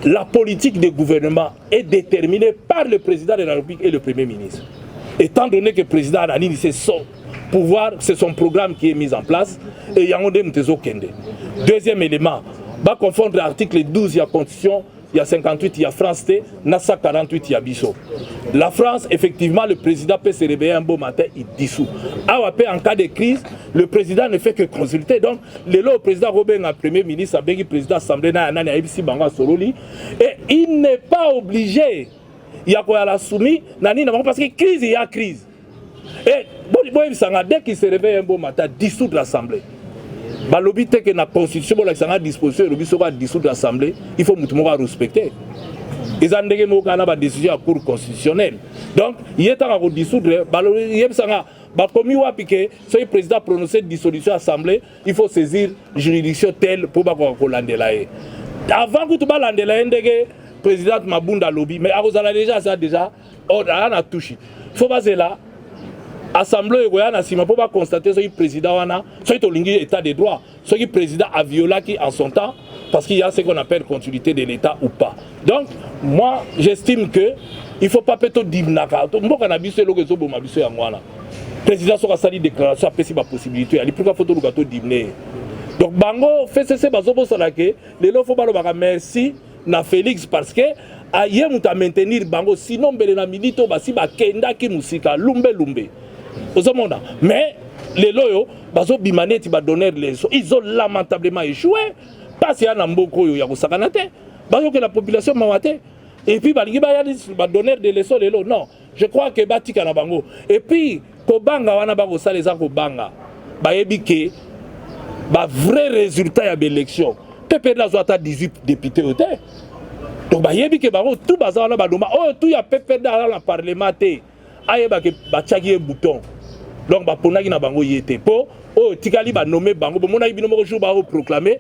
la politique du gouvernement est déterminée par le président de la République et le Premier ministre. Étant donné que le président Anani, c'est son pouvoir, c'est son programme qui est mis en place, et il y a un Kende. Deuxième élément, va confondre l'article 12 de la Constitution, il y a 58, il y a France T, Nassa 48, il y a Bissot. La France, effectivement, le président peut se réveiller un beau matin, il dissout. En cas de crise, le président ne fait que consulter. Donc, le président Robin, le premier ministre, le président de l'Assemblée, et il n'est pas obligé. Il y a quoi à la soumis, parce que crise, il y a crise. Et dès qu'il se réveille un beau matin, dissout de l'Assemblée. Balobi te que la constitution la disposition de dissoudre l'Assemblée, il faut respecter. Ils ont des décision à cour constitutionnelle. Donc, il est en train de dissoudre, comme si le président prononce une dissolution de l'Assemblée, il faut saisir la juridiction telle pour l'Andelaye. Avant que tu l'Andelaye, le président Mabunda lobby, mais déjà, on a touché. Il faut passer là. Assemblée pour pas constater que le président a état de droit, ce que le président a violé en son temps, parce qu'il y a ce qu'on appelle continuité de l'État ou pas. Donc, moi, j'estime que il ne faut pas peut-être dire que le président a sali déclaration a la possibilité. Pourquoi faut il dire? Donc, Bango fait cesser les faut pas merci na Félix parce que aïe muta maintenir Bango sinon belena milito basi ba kenda ki musika lumbe. Mais les loyaux, ils ont lamentablement échoué. Parce qu'il y a un mboko qui que la population m'a maté. Et puis, il y a donner des leçons. Non, je crois que Batika na bango. Et puis, Kobanga wana bango ça les Kobanga. Bayebike, vrai résultat de l'élection. Pepe la zoata 18 députés au terre. Donc, bayebike bango tout bazar na badoma. Oh, tout y a Pepe dans la parlement. Aye ba tchaki bouton donc ba ponaki na bango yete po o tikali ba nommé bango bo mona ibino moko jour ba proclamer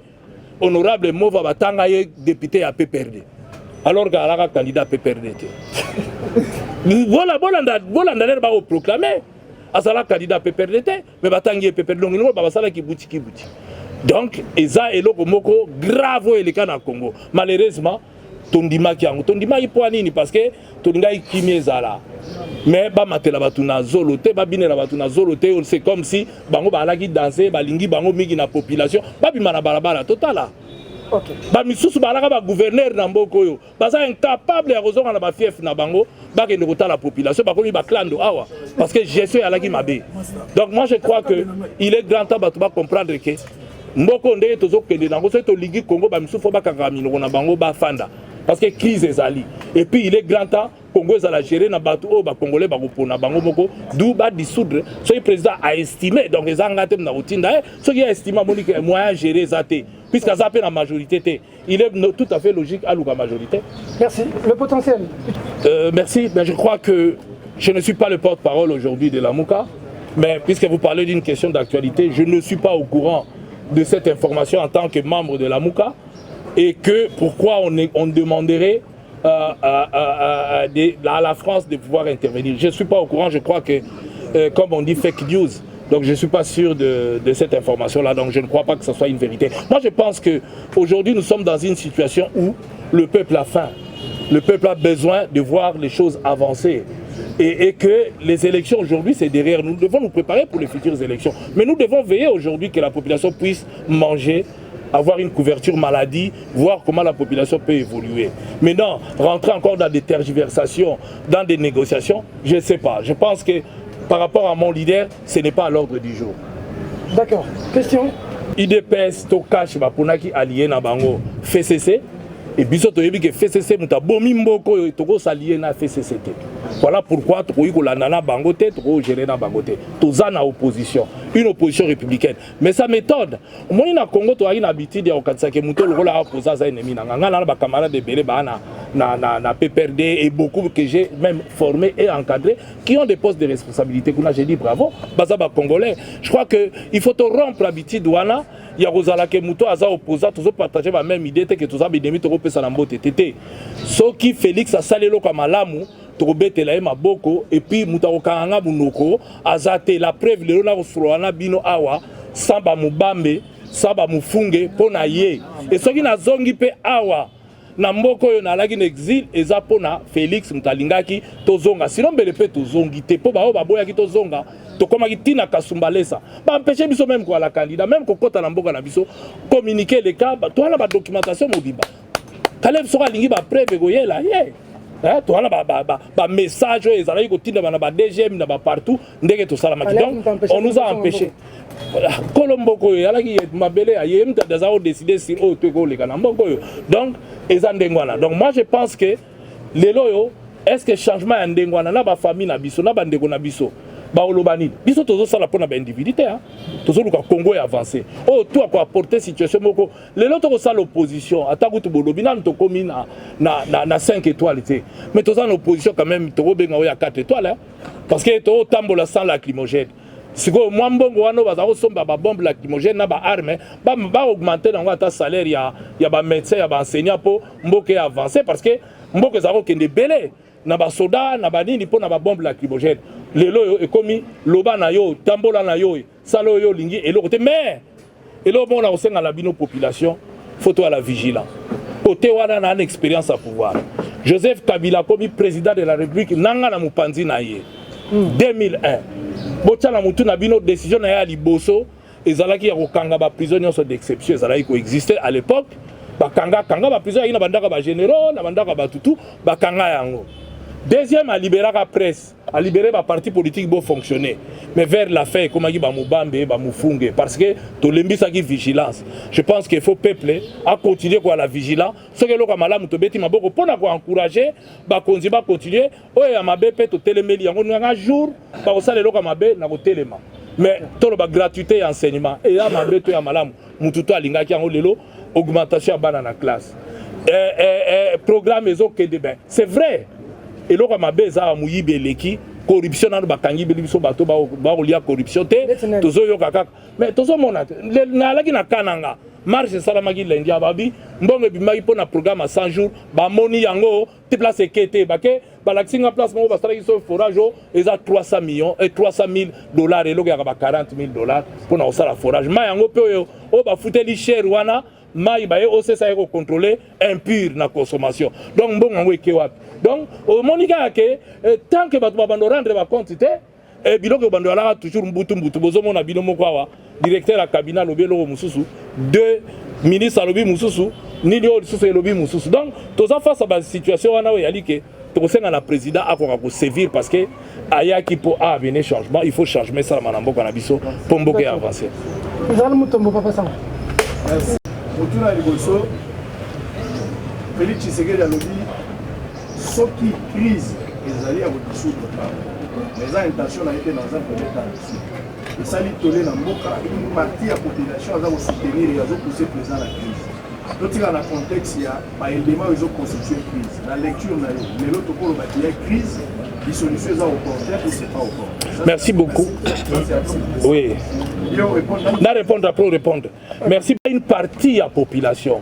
honorable Mova batanga ye député à PPRD alors que ala candidat PPRD voilà bolanda ba proclamer asala candidat PPRD mais batangi PPRD donc no ba sala ki buti donc eza eloko moko grave eleka na Congo malheureusement tondima ki yango tondima ipo nini parce que tondinga ikimi ezala mais ba matela batuna zolote ba binela batuna zolote c'est comme si bango balaki danser balingi bango mingi na population ba bima na balabala totala. OK. Ba misusu balaka ba gouverneur na mboko yo baza incapable ya kozonga na ba fief na bango ba ke ndokota la population ba komi ba clando awa parce que gestion alaki mabe. Donc moi je crois que il est grand temps ba comprendre que mboko ndenge tozokende nango so to ligi Congo ba misusu ba kakami na bango ba fanda parce que crise ezali et puis il est grand temps Congo est à la gérer na batu o ba congolais ba kopona bango moko d'où ba dissoudre ce président a estimé donc les engagés na routine ce qui a estimé monique moyen gérer zaté puisque ça la majorité il est tout à fait logique à la majorité. Merci. Le potentiel. Merci. Ben, je crois que je ne suis pas le porte-parole aujourd'hui de la Mouka, mais puisque vous parlez d'une question d'actualité, je ne suis pas au courant de cette information en tant que membre de la Mouka et que pourquoi on demanderait à la France de pouvoir intervenir. Je ne suis pas au courant, je crois que, comme on dit, fake news. Donc je ne suis pas sûr de cette information-là, donc je ne crois pas que ce soit une vérité. Moi je pense qu'aujourd'hui nous sommes dans une situation où le peuple a faim. Le peuple a besoin de voir les choses avancer. Et que les élections aujourd'hui c'est derrière nous. Nous devons nous préparer pour les futures élections. Mais nous devons veiller aujourd'hui que la population puisse manger, avoir une couverture maladie, voir comment la population peut évoluer. Mais non, rentrer encore dans des tergiversations, dans des négociations, je ne sais pas. Je pense que par rapport à mon leader, ce n'est pas à l'ordre du jour. D'accord. Question. IDPS, Tokash, Baponaki, allié na bango, FCC. Et puis surtout, il y a FCC, nous avons Bomimboko, Toko s'allier na FCC. Voilà pourquoi tu as la bangote, tu as géré la bangote. Tu as une opposition, une opposition républicaine. Mais ça m'étonne. Moi, au Congo, tu as une habitude de Okatsake, tu as opposé à ennemi. Tu as camarades de Bélé, na PPRD et beaucoup que j'ai même formés et encadrés qui ont des postes de responsabilité. J'ai dit bravo, Bazaba Congolais. Je crois qu'il faut rompre l'habitude douana. Il y a Rosala Kemuto, Aza opposant, tous partager la même idée que tous les demi toko pesa na mbote tété. Ce qui Félix a salé comme malamu, tobete la ema boko et puis mutaokanga bunoko, azate la preuve le na osroana bino awa, samba mubambe, samba mufunge pona ye. Et ce qui na zongi pe awa na mboko oyo nalaki na exil eza pona Félix Mutalingaki tozonga sinon mbele pe tozongi te po bao baboyaki tozonga tokomaki tina Kasumbalesa ba empêcher biso même ko la candidat même ko kota na mboka na biso communiquer les cas to na ba documentation mobimba Caleb soka lingi ba preuve goyela ye to na ba message oyo ezalaki kotinda bana ba DGM na ba partout ndenge to sala maki donc on nous a empêché Kolomboko yalaki mabele aye mta dazao décider sur o to les kana mboko yo donc ezandengwana donc moi je pense que lelo yo est-ce que changement ya ndengwana na ba famille na biso na ba ndeko na biso ba olobani biso tozo sala pona ba individualité hein tozo luka Congo ya avancer oh tout quoi apporter situation moko lelo to ko sala opposition atakutu bolobi na to komi na 5 étoiles té mais tozo en opposition quand même to benga o ya 4 étoiles hein parce que to tambola sans lacrymogène siko mwa mbongo wana baza kosomba ba bombe lacrymogène na ba arme ba augmenter nango ata salaire ya ba médecin ya ba enseignant po mboke avancer parce que mboke za ko kende belé na ba soda na ba nini po na ba bombe lacrymogène lelo yo ekomi loba na yo tambola na yo salo yo lingi eloko te mais elo bon na osenga la bino population photo à la vigilance côté wana na expérience à pouvoir Joseph Kabila comme président de la République nanga na mupanzi na ye 2001 botala mutu na bino décision na ya liboso ezalaki ya kokanga ba prisonniers d'exception ezalaki ko exister à l'époque bakanga ba prisonniers na bandaka ba généraux na bandaka ba tutu bakanga yango deuxième a libéré la presse a libéré ba parti politique bo fonctionner mais vers la fin comme qui ba mubambe ba mufunge parce que to lembisa ki vigilance je pense qu'il faut peuple à continuer quoi la vigilance ce que loka malamu to beti maboko pona ko encourager ba konzi ba continuer o ya mabe pe to telemeli yango nga jour ba ko sala loka mabe na ko telema mais to ba gratuité et enseignement et ya mabe to ya malamu mututo alinga ki yango lelo augmentation bana na classe programme ezo ke de ben c'est vrai et là ma beza muyibe leki corruption na bakangi biso bato ba olia corruption te tozo yo kaka mais tozo mona na laki na kananga marche salamaki lendia babi mbongo bimaki pona programme à 100 jours ba moni yango te place kete bake ba laxinga place mo ba sala so forage eza 300 millions et 300 000 dollars et loka ba 40 000 dollars pona osala forage ma yango pe o ba futeli cher wana mai baye aussi ça est contrôler impur na consommation donc bon on weke wapi donc au monika ke tant que bato bando rendre ba compte te et biloko bando ala toujours mbutu bozo mona bino moko awa directeur à cabinet lobelo mususu deux ministres lobi mususu ni lio susu lobi mususu donc toza face à ba situation wana yali ke to senga na président akoka ko servir parce que ayaki po a venir changement il faut changer ça na mboka na biso pour mboka avancer Jean Mutombo papa ça Autour liboso Félix Tshisekedi alobi soki crise ezali ya kotisudre mais a intention na été dans un premier temps esali tole na mboka une partie ya population aza kosoutenir et azopousser président la crise totika na contexte ya baélément oyo ezoconstitue crise na lecture na yo lelo tokoloba qu'il y a crise dissolution eza opportun ou c'est pas opportun. Merci beaucoup. Oui. Répondre après répondre. Merci à une partie de la population.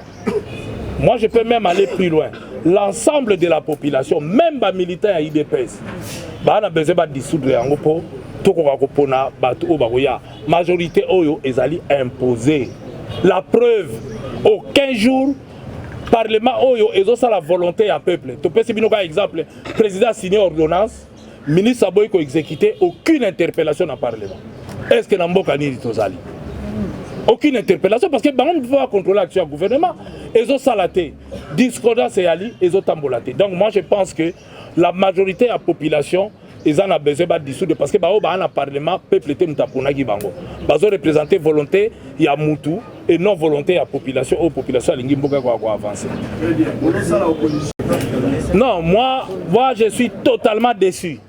Moi, je peux même aller plus loin. L'ensemble de la population, même les militaires à IDPS, on a besoin de dissoudre en groupe. Majorité oyo ezali imposée. La preuve, au 15 jours, Parlement oyo ezosa la volonté à peuple. Tu peux citer un exemple. Président a signé ordonnance, ministre a boyko exécuté aucune interpellation dans le Parlement. Est-ce que Namboka ni tozali? Aucune interpellation parce que on ne peut pas contrôler l'action du gouvernement. Ezosa la té, discordance et ali, ezotambolate. Donc moi je pense que la majorité de la population ils en ont besoin de dissoudre parce que dans le Parlement, le peuple est mutaponagi bango. Ils ont représenté volonté, il y a Moutou et non volonté à la population, lingi mboka kwa avancer. Non, moi je suis totalement déçu.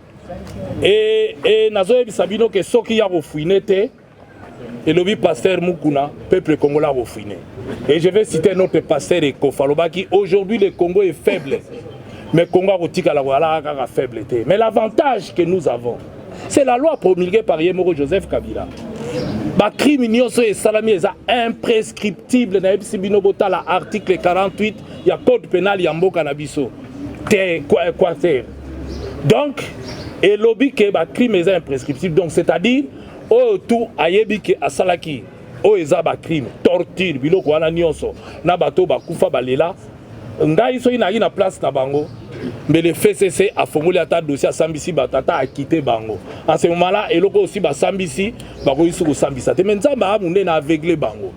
Et nazo bisabino que ce qui a refouiné et le pasteur Mukuna, peuple congolais a refouiné. Et je vais citer notre pasteur Eko Faloba qui aujourd'hui le Congo est faible. Mais Congo a faible. Mais l'avantage que nous avons, c'est la loi promulguée par Yemoro Joseph Kabila. Les crimes est imprescriptible. L'article 48, il y a code pénal Yambo Canabiso. Donc, et lobby que les crimes est imprescriptible. Donc, c'est-à-dire, tout ayebike asalaki, eza ba crime, torture, biloko wana nyonso, na bato ba kufa balela. ngai so ina place na bango mais le FCC a formulé ata dossier à Sambisi batata a quitté bango en ce moment là eloko aussi ba Sambisi ba ko isu ko Sambisa te menzamba munde na aveuglé bango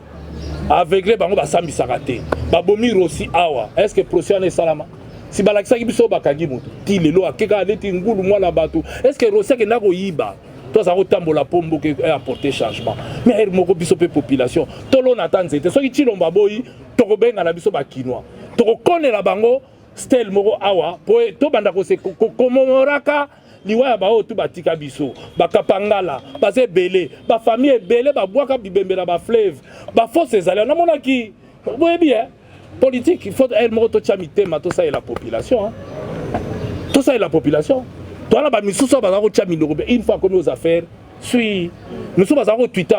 ba Sambisa raté ba bomi rosi awa est-ce que procès en salama si balakisa ki biso bakagi mutu ti lelo akeka aleti ngulu mwana bato est-ce que rosi ke nako yiba toi ça retambola pombo que apporter changement mais moko biso pe population tolo natane c'était soki chilomba boyi to benga na biso ba kinwa to connaître la bango stel moko awa po to banda ko se komomoraka liwa ba o tu batika biso bakapangala baze belé ba famille belé ba boaka bibembela ba fleuve ba force ezali na mona ki boye bien politique il faut elle moto chamité mato ça et la population tout ça et la population toi là ba misuso ba ko chamino une fois comme aux affaires suis nous sommes à Twitter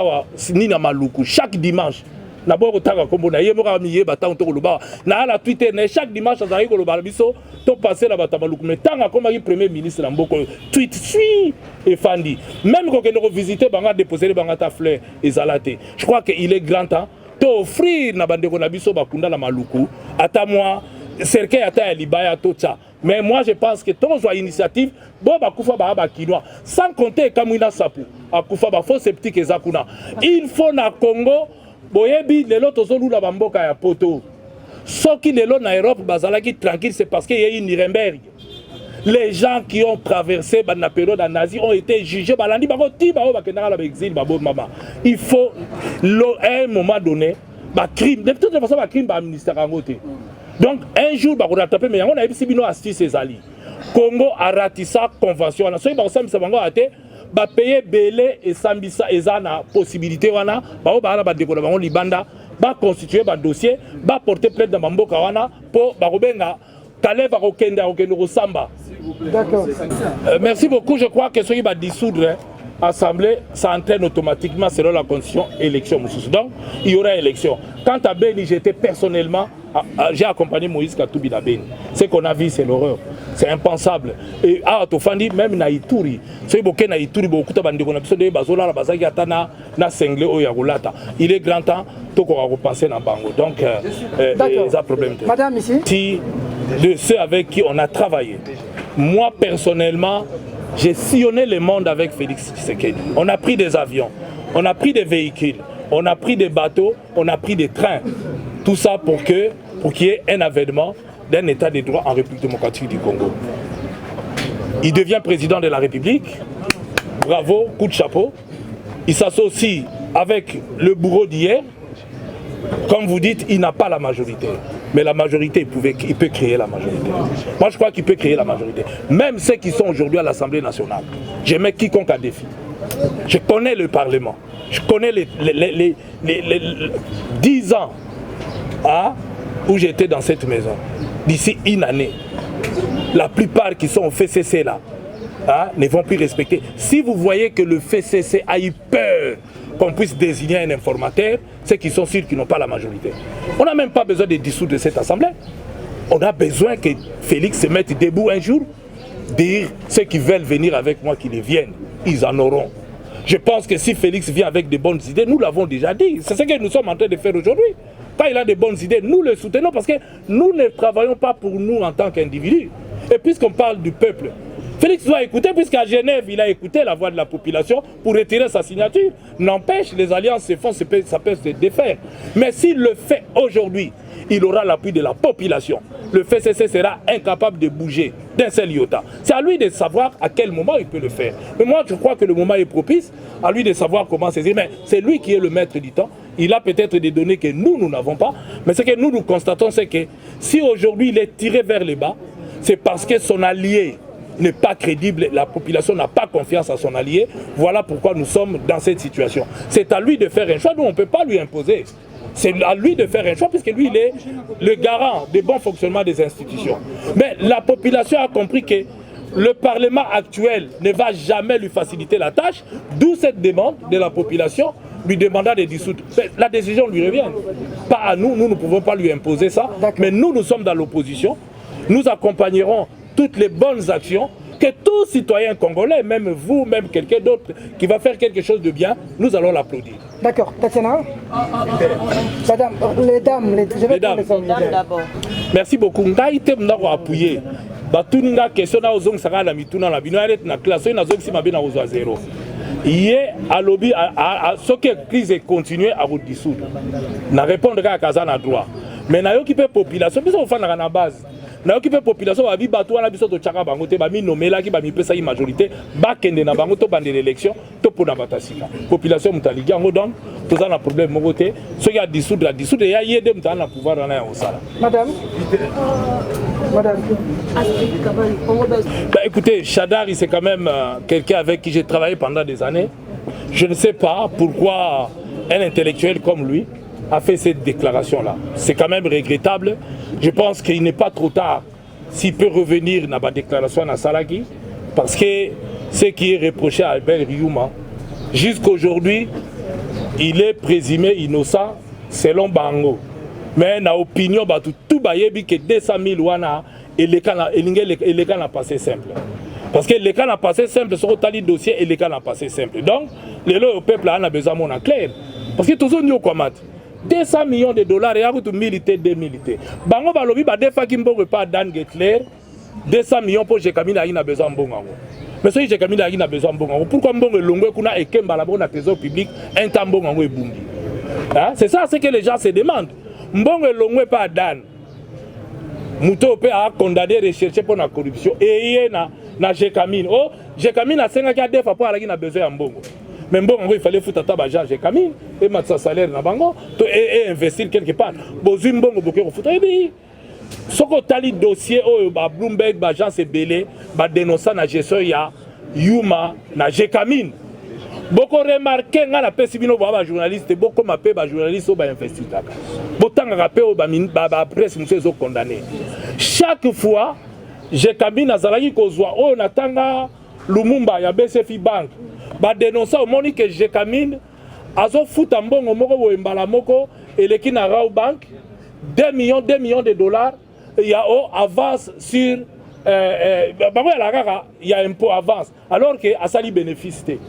ni na maluku chaque dimanche na bo kotaka kombo na ye moka miye batango to koloba na la Twitter na chaque dimanche azali koloba biso to passer la batamaluku mais tanga comme ki premier ministre na mboko tweet suis et fandi même quand on visiter banga déposer banga ta fleur ezalate je crois que il est grand temps to offrir na bandeko na biso bakunda na maluku ata moi cercueil ata ya libaya to tcha mais moi je pense que ton soit initiative bon bakufa ba kinwa sans compter kamwina sapu akufa ba faux sceptique ezakuna il faut na Congo boyebi lelo tozolula bamboka ya poto soki lelo na Europe bazalaki tranquille c'est parce qu'il y a eu Nuremberg les gens qui ont traversé la période nazie ont été jugés balandi bako ti ba bakendaka la exil babo mama il faut à un moment donné ba crime de toute façon ba crime ba ministère angote donc un jour ba ko rattraper mais on a eu sibino astuce ezali Congo a ratissé convention na soki ba samisa bango ate ba payer belé et Sambisa ezana possibilité wana ba ba ba décoller bango libanda ba constituer ba dossier ba porter plainte dans mboka wana pour ba robenga Calais va okende ko samba. D'accord. Merci beaucoup, je crois que ce qui va dissoudre l'Assemblée, ça entraîne automatiquement selon la constitution élection. Donc il y aura élection. Quant à Beni, j'étais personnellement j'ai accompagné Moïse Katoubi à Beni. Ce qu'on a vu, c'est l'horreur. C'est impensable. Et à Tofandi, même na Ituri, ce qui na Ituri, beaucoup de bande de bazola, la bazaki atana, na sengle o yagulata. Il est grand temps tout qu'on va repasser dans Bango. Donc, ça problème. Madame ici. De ceux avec qui on a travaillé. Moi personnellement, j'ai sillonné le monde avec Félix Tshisekedi. On a pris des avions, on a pris des véhicules, on a pris des bateaux, on a pris des trains. Tout ça pour qu'il y ait un avènement d'un état de droit en République démocratique du Congo. Il devient président de la République. Bravo, coup de chapeau. Il s'associe avec le bourreau d'hier. Comme vous dites, il n'a pas la majorité. Mais la majorité, il peut créer la majorité. Moi, je crois qu'il peut créer la majorité. Même ceux qui sont aujourd'hui à l'Assemblée nationale. Je mets quiconque à défi. Je connais le Parlement. Je connais les 10 ans où j'étais dans cette maison. D'ici une année, la plupart qui sont au FCC là ne vont plus respecter. Si vous voyez que le FCC a eu peur qu'on puisse désigner un informateur, c'est qu'ils sont sûrs qu'ils n'ont pas la majorité. On n'a même pas besoin de dissoudre cette assemblée. On a besoin que Félix se mette debout un jour, dire ceux qui veulent venir avec moi qu'ils viennent. Ils en auront. Je pense que si Félix vient avec de bonnes idées, nous l'avons déjà dit. C'est ce que nous sommes en train de faire aujourd'hui. Quand il a de bonnes idées, nous le soutenons parce que nous ne travaillons pas pour nous en tant qu'individus. Et puisqu'on parle du peuple, Félix doit écouter, puisqu'à Genève, il a écouté la voix de la population pour retirer sa signature. N'empêche, les alliances se font, ça peut se défaire. Mais s'il le fait aujourd'hui, il aura l'appui de la population. Le FCC sera incapable de bouger d'un seul iota. C'est à lui de savoir à quel moment il peut le faire. Mais moi, je crois que le moment est propice, à lui de savoir comment saisir. Mais c'est lui qui est le maître du temps. Il a peut-être des données que nous n'avons pas. Mais ce que nous constatons, c'est que si aujourd'hui il est tiré vers le bas, c'est parce que son allié n'est pas crédible, la population n'a pas confiance à son allié. Voilà pourquoi nous sommes dans cette situation. C'est à lui de faire un choix, nous on ne peut pas lui imposer. C'est à lui de faire un choix puisque lui il est le garant du bon fonctionnement des institutions. Mais la population a compris que le Parlement actuel ne va jamais lui faciliter la tâche, d'où cette demande de la population lui demandant de dissoudre. La décision lui revient. Pas à nous, nous ne pouvons pas lui imposer ça, mais nous sommes dans l'opposition. Nous accompagnerons toutes les bonnes actions que tout citoyen congolais, même vous, même quelqu'un d'autre qui va faire quelque chose de bien, nous allons l'applaudir. D'accord, Tatiana. Madame, les dames, je vais prendre les hommes d'abord. Merci beaucoup. Ngai te mnako appuyer. Batuninga question na ozong saka na mituna na bino arrête na classe na zong si mabe na ozo zéro. Hier à lobby ce que crise continue à vous dissoudre. Na répondre à Kazana droit. Mais na yo qui peut population biso fana na base. Na occupé population va vivre bateau na biso to chaka bango te ba mi nomela ki ba mi pesa majorité ba kende na bango to bande l'élection to pona batasika population mutaligi yango donc tous un problème moko te ce qui a dissoudre ya yede mutana na pouvoir na ya osala. Madame Bah écoutez, Chadari c'est quand même quelqu'un avec qui j'ai travaillé pendant des années. Je ne sais pas pourquoi un intellectuel comme lui a fait cette déclaration-là. C'est quand même regrettable. Je pense qu'il n'est pas trop tard s'il peut revenir dans la déclaration à Salaki, parce que ce qui est reproché à Albert Riouma, jusqu'aujourd'hui, il est présumé innocent selon Bango. Mais dans l'opinion, tout bayebi que 200 000 wana et les cas n'a passé simple. Parce que les cas n'a passé simple, sur le dossier et les cas n'a passé simple. Donc, le peuple a besoin de clair. Parce que toujours nous comment 200 millions de dollars et à tout militaire, des militaires. Bango balobi ba defa ki mbongo pas Dan Getler 200 millions pour Jekamine a besoin de mbongo. Mais si Jekamine a besoin de mbongo, pourquoi mbongo longo kuna ekemba la bonne trésor public un temps mbongo ebungi. Hein? C'est ça ce que les gens se demandent. Mbongo longo pas Dan. Muto pe a condamné recherché pour la corruption et na Jekamine. Oh, Jekamine a 5 ans defa pour aller na besoin de mbongo. Mais bon, il fallait foutre à Jean Camille et mettre son salaire dans bango et investir quelque part. Bozum bon beaucoup foutre et bien. Ce que tali dossier au Bloomberg, Jean c'est belé, dénoncer na gestion ya Yuma na Jekamine. Beaucoup remarqué nga na pesibino ba journaliste, beaucoup m'appelle ba journaliste au ba investisseur. Beaucoup rappel au ba presse monsieur zo condamné. Chaque fois Jekamine azalaki kozwa o natanga Lumumba ya BCFI Bank. Ba dénoncer au moni que Jekamine azo futa mbongo moko bo mbala moko eleki na Rao Bank 2 millions de dollars il y a avance sur bango ya la kaka il y a impôt avance alors que asali bénéfice té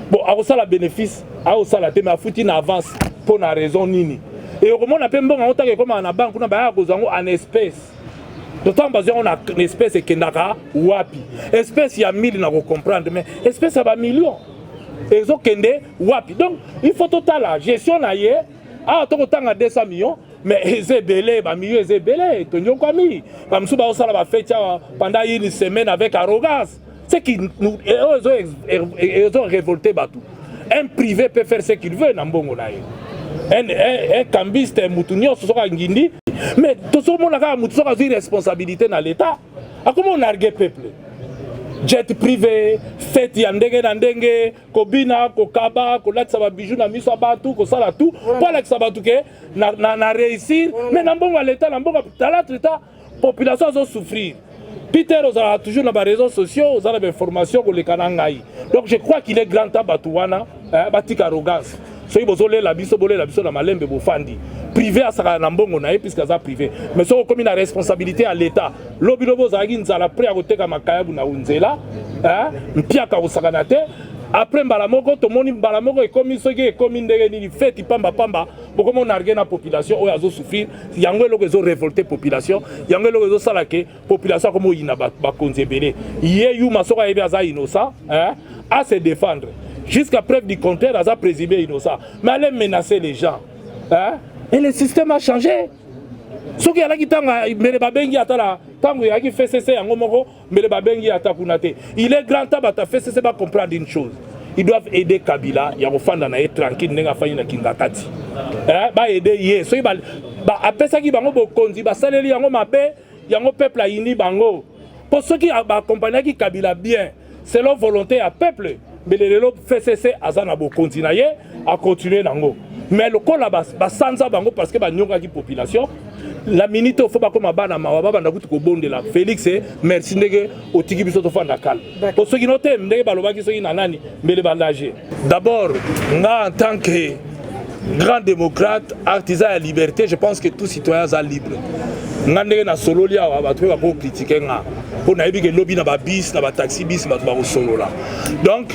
bon a sala bénéfice a sala té mais a futi na avance pour na raison nini et au moment na pe mbongo on take comme na banque na ba ya kozango en espèce. D'autant que on a une espèce qui n'a pas wapi. Espèce il y a 1000 na comprendre mais espèce a ba millions. Et zo kende wapi. Donc il faut total la gestion na yé a to tanga 200 millions mais c'est belé ba millions c'est belé to nyon kwami. Ba msu ba osala ba fête pendant une semaine avec arrogance. C'est qui nous ils ont révolté batou. Un privé peut faire ce qu'il veut na mbongo na yé. Un cambiste moutounio ce sera ngindi mais tout ce monde a une responsabilité dans l'État. Comment on nargue peuple? Jet privé, fête yandenge nandenge, kobina, kokaba, kolatsa ba bijou na miso abatu, kosala tout, pour la sabatu ke na réussir, mais n'ambongo l'État, n'ambongo l'État, population a souffrir. Peter a toujours dans les réseaux sociaux, aux informations que les kanangai. Donc je crois qu'il est grand temps batouana, batik arrogance. Soki bozole la biso na malembe bofandi privé à saka na mbongo na puisque ça privé mais soko comme une responsabilité à l'état lobi lobo zaki nzala prêt à koteka makayabu na unzela mpiaka osakana te après mbala moko to moni mbala moko ekomi soki ekomi ndenge nini fête pamba bokomo nargue na population oyo azo souffrir yango eloko ezo révolter population yango eloko ezo sala ke population comme oyina bakonzi ebele ye Yuma soko ayebi aza innocent à se défendre. Jusqu'à preuve du contraire, elle a présumé innocent. Mais elle a menacé les gens. Hein? Et le système a changé. Ce qui a dit il est grand temps de faire ceci pour comprendre une chose. Ils doivent aider Kabila. Ils doivent faire tranquille. Ils doivent faire Kingakati. Ils aider Yé. Après ça, ils vont conduire. Ils vont peuple à Ini Bango. Pour ceux qui accompagnent Kabila bien, c'est leur volonté à peuple. Mais les gens font cesser à continuer nango. Mais le col là-bas, sans bango parce que la population, la minute il faut pas comme abana mawaba na kutu kobonde la Félix merci ndege otiki biso to fanda kala. Pour ceux qui notent ndege baloba ki soki nanani mbele bandage. D'abord, nga en tant que grand démocrate, artisan de la liberté, je pense que tous citoyens sont libres. Ngandé na solo lia ba tu va ko critiquer nga. Pour na que lobby na ba bis, na ba taxi bis ba ko solo là. Donc,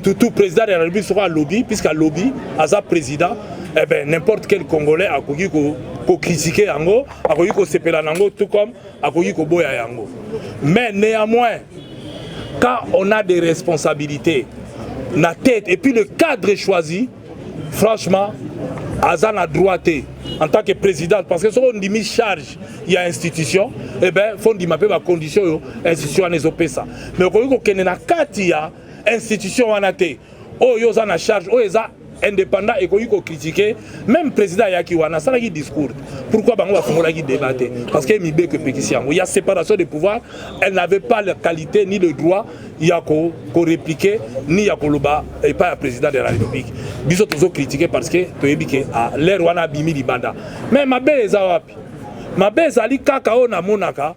tout président de la République sera lobby puisqu'à lobby, asa président, eh ben n'importe quel Congolais a ko critiquer yango, a ko sepela nango tout comme a ko boya yango. Mais néanmoins, quand on a des responsabilités, la tête et puis le cadre choisi, franchement, Azan a droité en tant que président, parce que si on dit charge, il y a institution, eh bien, il faut dire ma condition, institution en ezopé ça. Mais quand on a katia institution en athée, oh yo en charge, oh ils indépendant et qu'on critiquer, même président Yaki Wana, ça a un discours. Pourquoi on va faire un débat? Parce qu'il y a séparation des pouvoirs, elle n'avait pas la qualité ni le droit, il y a qu'on répliquer, ni il y a qu'on et pas le président de la République. Ils sont tous critiqués parce que l'air Wana bimi di banda. Mais ma belle est awapi. Ma belle est ali kakao na monaka,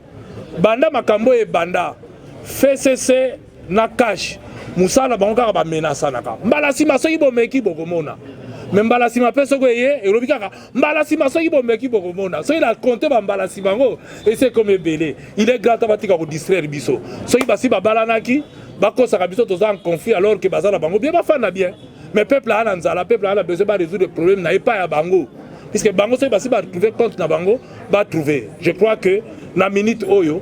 banda makambo e banda, FCC na cash. Musala bangoka ba menace naka mbala sima soki bomeki bokomona mais mbala sima pe soko ye elobi kaka mbala sima soki bomeki bokomona soki la compter ba mbala sima ngo et c'est comme belé il est grand tabatika ko distraire biso soki basi ba balanaki bakosa ka biso toza en conflit alors que bazala bango bien ba fana bien mais peuple a nzala peuple a besoin de résoudre le problème na pas ya bango puisque bango soki basi ba trouver compte na bango ba trouver je crois que na minute oyo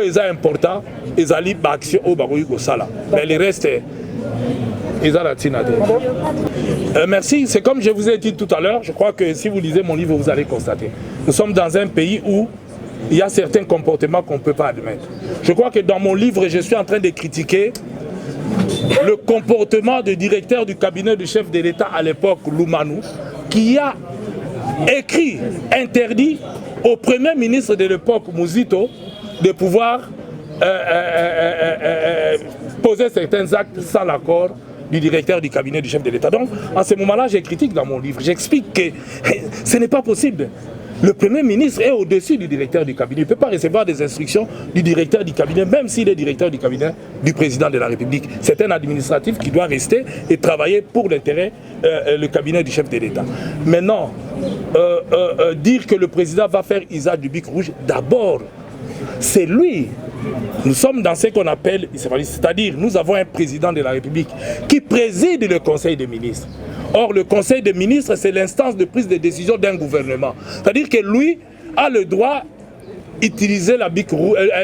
est important, ils allaient action au baroui sala. Mais le reste, ils merci. C'est comme je vous ai dit tout à l'heure. Je crois que si vous lisez mon livre, vous allez constater. Nous sommes dans un pays où il y a certains comportements qu'on ne peut pas admettre. Je crois que dans mon livre, je suis en train de critiquer le comportement du directeur du cabinet du chef de l'État à l'époque, Loumanou, qui a écrit, interdit au premier ministre de l'époque, Mouzito, de pouvoir poser certains actes sans l'accord du directeur du cabinet du chef de l'État. Donc, en ce moment-là, je critique dans mon livre. J'explique que ce n'est pas possible. Le Premier ministre est au-dessus du directeur du cabinet. Il ne peut pas recevoir des instructions du directeur du cabinet, même s'il est directeur du cabinet du président de la République. C'est un administratif qui doit rester et travailler pour l'intérêt du cabinet du chef de l'État. Maintenant, dire que le président va faire usage du bic rouge, d'abord, c'est lui. Nous sommes dans ce qu'on appelle, c'est-à-dire nous avons un président de la République qui préside le Conseil des ministres. Or, le Conseil des ministres, c'est l'instance de prise de décision d'un gouvernement. C'est-à-dire que lui a le droit d'utiliser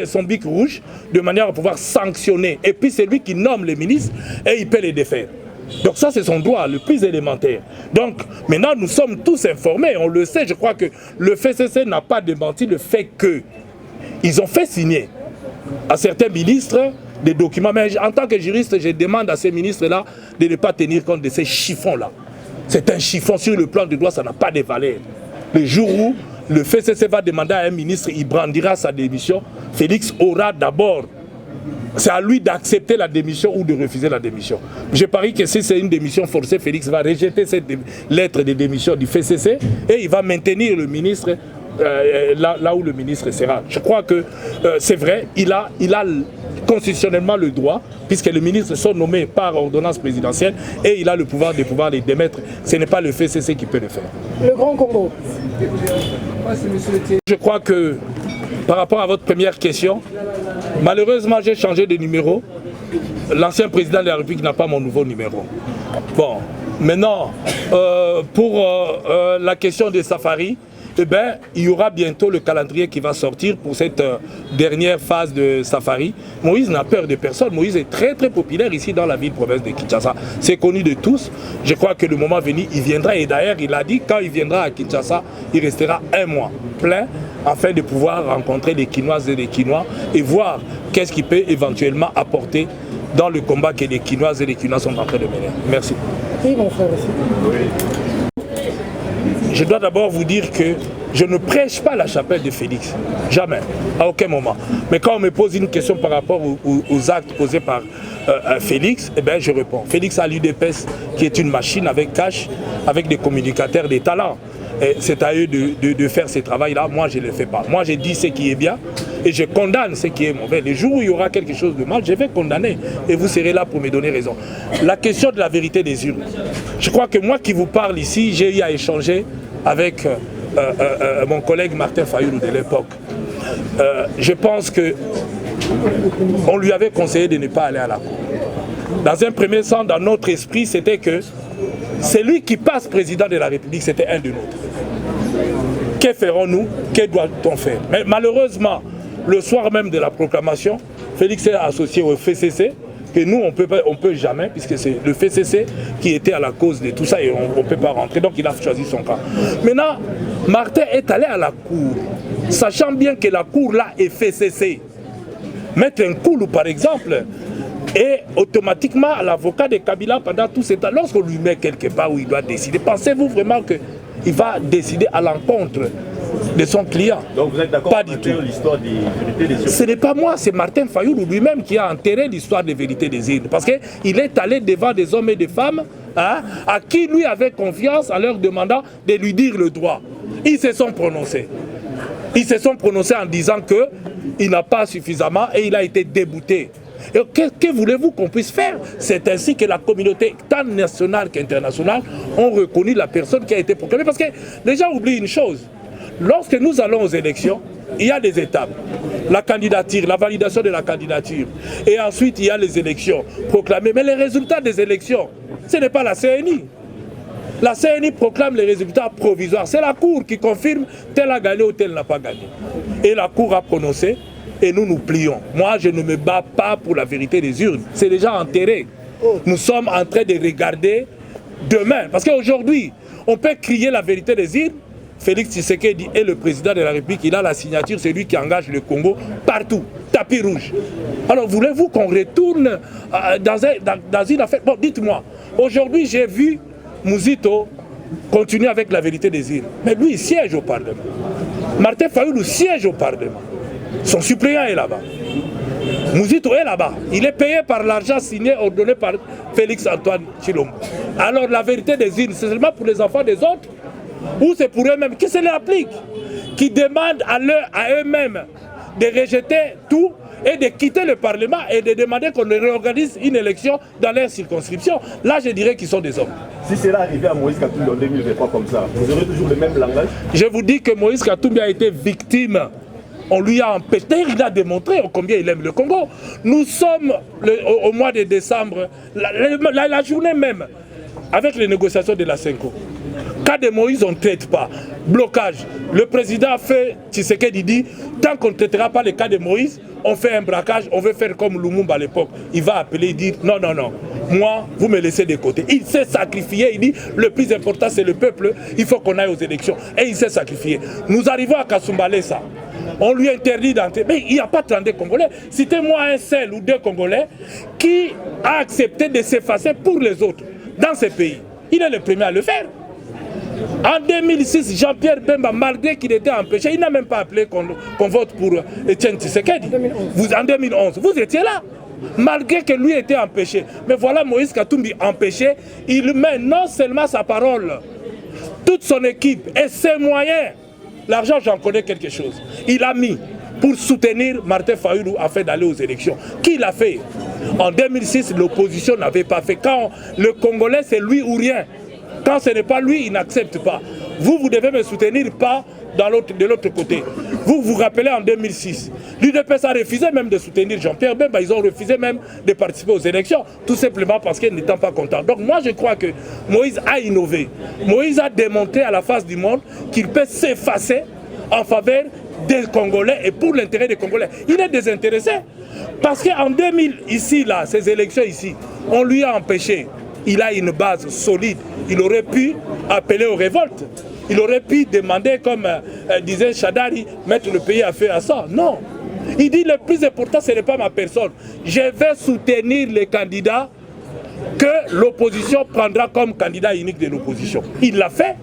son bic rouge de manière à pouvoir sanctionner. Et puis c'est lui qui nomme les ministres et il peut les défaire. Donc ça, c'est son droit, le plus élémentaire. Donc maintenant, nous sommes tous informés, on le sait. Je crois que le FCC n'a pas démenti le fait que ils ont fait signer à certains ministres des documents. Mais en tant que juriste, je demande à ces ministres-là de ne pas tenir compte de ces chiffons-là. C'est un chiffon sur le plan du droit, ça n'a pas de valeur. Le jour où le FCC va demander à un ministre, il brandira sa démission, Félix aura d'abord, c'est à lui d'accepter la démission ou de refuser la démission. Je parie que si c'est une démission forcée, Félix va rejeter cette lettre de démission du FCC et il va maintenir le ministre là où le ministre sera. Je crois que c'est vrai, il a constitutionnellement le droit, puisque les ministres sont nommés par ordonnance présidentielle et il a le pouvoir de pouvoir les démettre. Ce n'est pas le FCC qui peut le faire. Le Grand Congo. Je crois que par rapport à votre première question, malheureusement j'ai changé de numéro. L'ancien président de la République n'a pas mon nouveau numéro. Bon, maintenant, pour la question des safaris, eh bien, il y aura bientôt le calendrier qui va sortir pour cette dernière phase de safari. Moïse n'a peur de personne. Moïse est très très populaire ici dans la ville-province de Kinshasa. C'est connu de tous. Je crois que le moment venu, il viendra. Et d'ailleurs, il a dit quand il viendra à Kinshasa, il restera un mois plein afin de pouvoir rencontrer les Kinoises et les Kinois et voir qu'est-ce qu'il peut éventuellement apporter dans le combat que les Kinoises et les Kinois sont en train de mener. Merci. Oui, mon frère aussi. Je dois d'abord vous dire que je ne prêche pas la chapelle de Félix. Jamais, à aucun moment. Mais quand on me pose une question par rapport aux actes posés par Félix, eh bien, je réponds. Félix a l'UDPS qui est une machine avec cash, avec des communicateurs, des talents. c'est à eux de faire ce travail-là. Moi, je ne le fais pas. Moi, je dis ce qui est bien et je condamne ce qui est mauvais. Les jours où il y aura quelque chose de mal, je vais condamner et vous serez là pour me donner raison. La question de la vérité des urnes. Je crois que moi qui vous parle ici, j'ai eu à échanger avec mon collègue Martin Fayoulou de l'époque. Je pense qu'on lui avait conseillé de ne pas aller à la cour. Dans un premier sens, dans notre esprit, c'était que c'est lui qui passe président de la République, c'était un de nôtres. Que ferons-nous? Que doit-on faire? Mais malheureusement, le soir même de la proclamation, Félix est associé au FCC, que nous, on peut jamais, puisque c'est le FCC qui était à la cause de tout ça et on ne peut pas rentrer. Donc il a choisi son camp. Maintenant, Martin est allé à la cour, sachant bien que la cour là est FCC. Mettre un coup, par exemple, et automatiquement, l'avocat de Kabila, pendant tout ce temps, lorsqu'on lui met quelque part où il doit décider, pensez-vous vraiment qu'il va décider à l'encontre de son client? Donc vous êtes d'accord avec l'histoire des vérités des urnes? Ce n'est pas moi, c'est Martin Fayoulou lui-même qui a enterré l'histoire des vérités des urnes. Parce qu'il est allé devant des hommes et des femmes à qui lui avait confiance en leur demandant de lui dire le droit. Ils se sont prononcés. Ils se sont prononcés en disant qu'il n'a pas suffisamment et il a été débouté. Et que voulez-vous qu'on puisse faire? C'est ainsi que la communauté, tant nationale qu'internationale, ont reconnu la personne qui a été proclamée. Parce que les gens oublient une chose. Lorsque nous allons aux élections, il y a des étapes. La candidature, la validation de la candidature. Et ensuite, il y a les élections proclamées. Mais les résultats des élections, ce n'est pas la CNI. La CNI proclame les résultats provisoires. C'est la Cour qui confirme tel a gagné ou tel n'a pas gagné. Et la Cour a prononcé. Et nous nous plions. Moi, je ne me bats pas pour la vérité des urnes. C'est déjà enterré. Nous sommes en train de regarder demain. Parce qu'aujourd'hui, on peut crier la vérité des urnes. Félix Tshisekedi est le président de la République. Il a la signature. C'est lui qui engage le Congo partout. Tapis rouge. Alors, voulez-vous qu'on retourne dans une affaire? Bon, dites-moi. Aujourd'hui, j'ai vu Mouzito continuer avec la vérité des urnes. Mais lui, il siège au Parlement. Martin Fayoulou siège au Parlement. Son suppléant est là-bas. Mouzito est là-bas. Il est payé par l'argent signé, ordonné par Félix Antoine Tshilombo. Alors la vérité des urnes, c'est seulement pour les enfants des autres ou c'est pour eux-mêmes qui se l'appliquent, qui demandent à eux-mêmes de rejeter tout et de quitter le Parlement et de demander qu'on réorganise une élection dans leur circonscription. Là, je dirais qu'ils sont des hommes. Si c'est là arrivé à Moïse Katumbi en 2023 comme ça, vous aurez toujours le même langage? Je vous dis que Moïse Katumbi a été victime. On lui a empêché, il a démontré combien il aime le Congo. Nous sommes au mois de décembre, la journée même, avec les négociations de la Senko. Cas de Moïse, on ne traite pas. Blocage. Le président fait Tshisekedi dit, tant qu'on ne traitera pas le cas de Moïse, on fait un braquage, on veut faire comme Lumumba à l'époque. Il va appeler et dire, non, non, non, moi, vous me laissez de côté. Il s'est sacrifié, il dit, le plus important c'est le peuple, il faut qu'on aille aux élections. Et il s'est sacrifié. Nous arrivons à Kasumbalesa. On lui interdit d'entrer. Mais il n'y a pas 32 Congolais. Citez-moi un seul ou deux Congolais qui a accepté de s'effacer pour les autres dans ces pays. Il est le premier à le faire. En 2006, Jean-Pierre Bemba, malgré qu'il était empêché, il n'a même pas appelé qu'on vote pour Etienne Tshisekedi. En 2011, vous étiez là. Malgré que lui était empêché. Mais voilà Moïse Katumbi empêché. Il met non seulement sa parole, toute son équipe et ses moyens. L'argent, j'en connais quelque chose. Il a mis pour soutenir Martin Fayoulou afin d'aller aux élections. Qui l'a fait? En 2006, l'opposition n'avait pas fait. Quand le Congolais, c'est lui ou rien. Quand ce n'est pas lui, il n'accepte pas. Vous devez me soutenir, pas de l'autre côté. Vous vous rappelez en 2006, l'UDPS a refusé même de soutenir Jean-Pierre Bemba. Ils ont refusé même de participer aux élections, tout simplement parce qu'ils n'étaient pas contents. Donc moi je crois que Moïse a innové. Moïse a démontré à la face du monde qu'il peut s'effacer en faveur des Congolais et pour l'intérêt des Congolais. Il est désintéressé. Parce qu'en 2000, ici, là, ces élections ici, on lui a empêché. Il a une base solide. Il aurait pu appeler aux révoltes. Il aurait pu demander, comme disait Chadari, mettre le pays à feu à ça. Non. Il dit le plus important, ce n'est pas ma personne. Je vais soutenir les candidats que l'opposition prendra comme candidat unique de l'opposition. Il l'a fait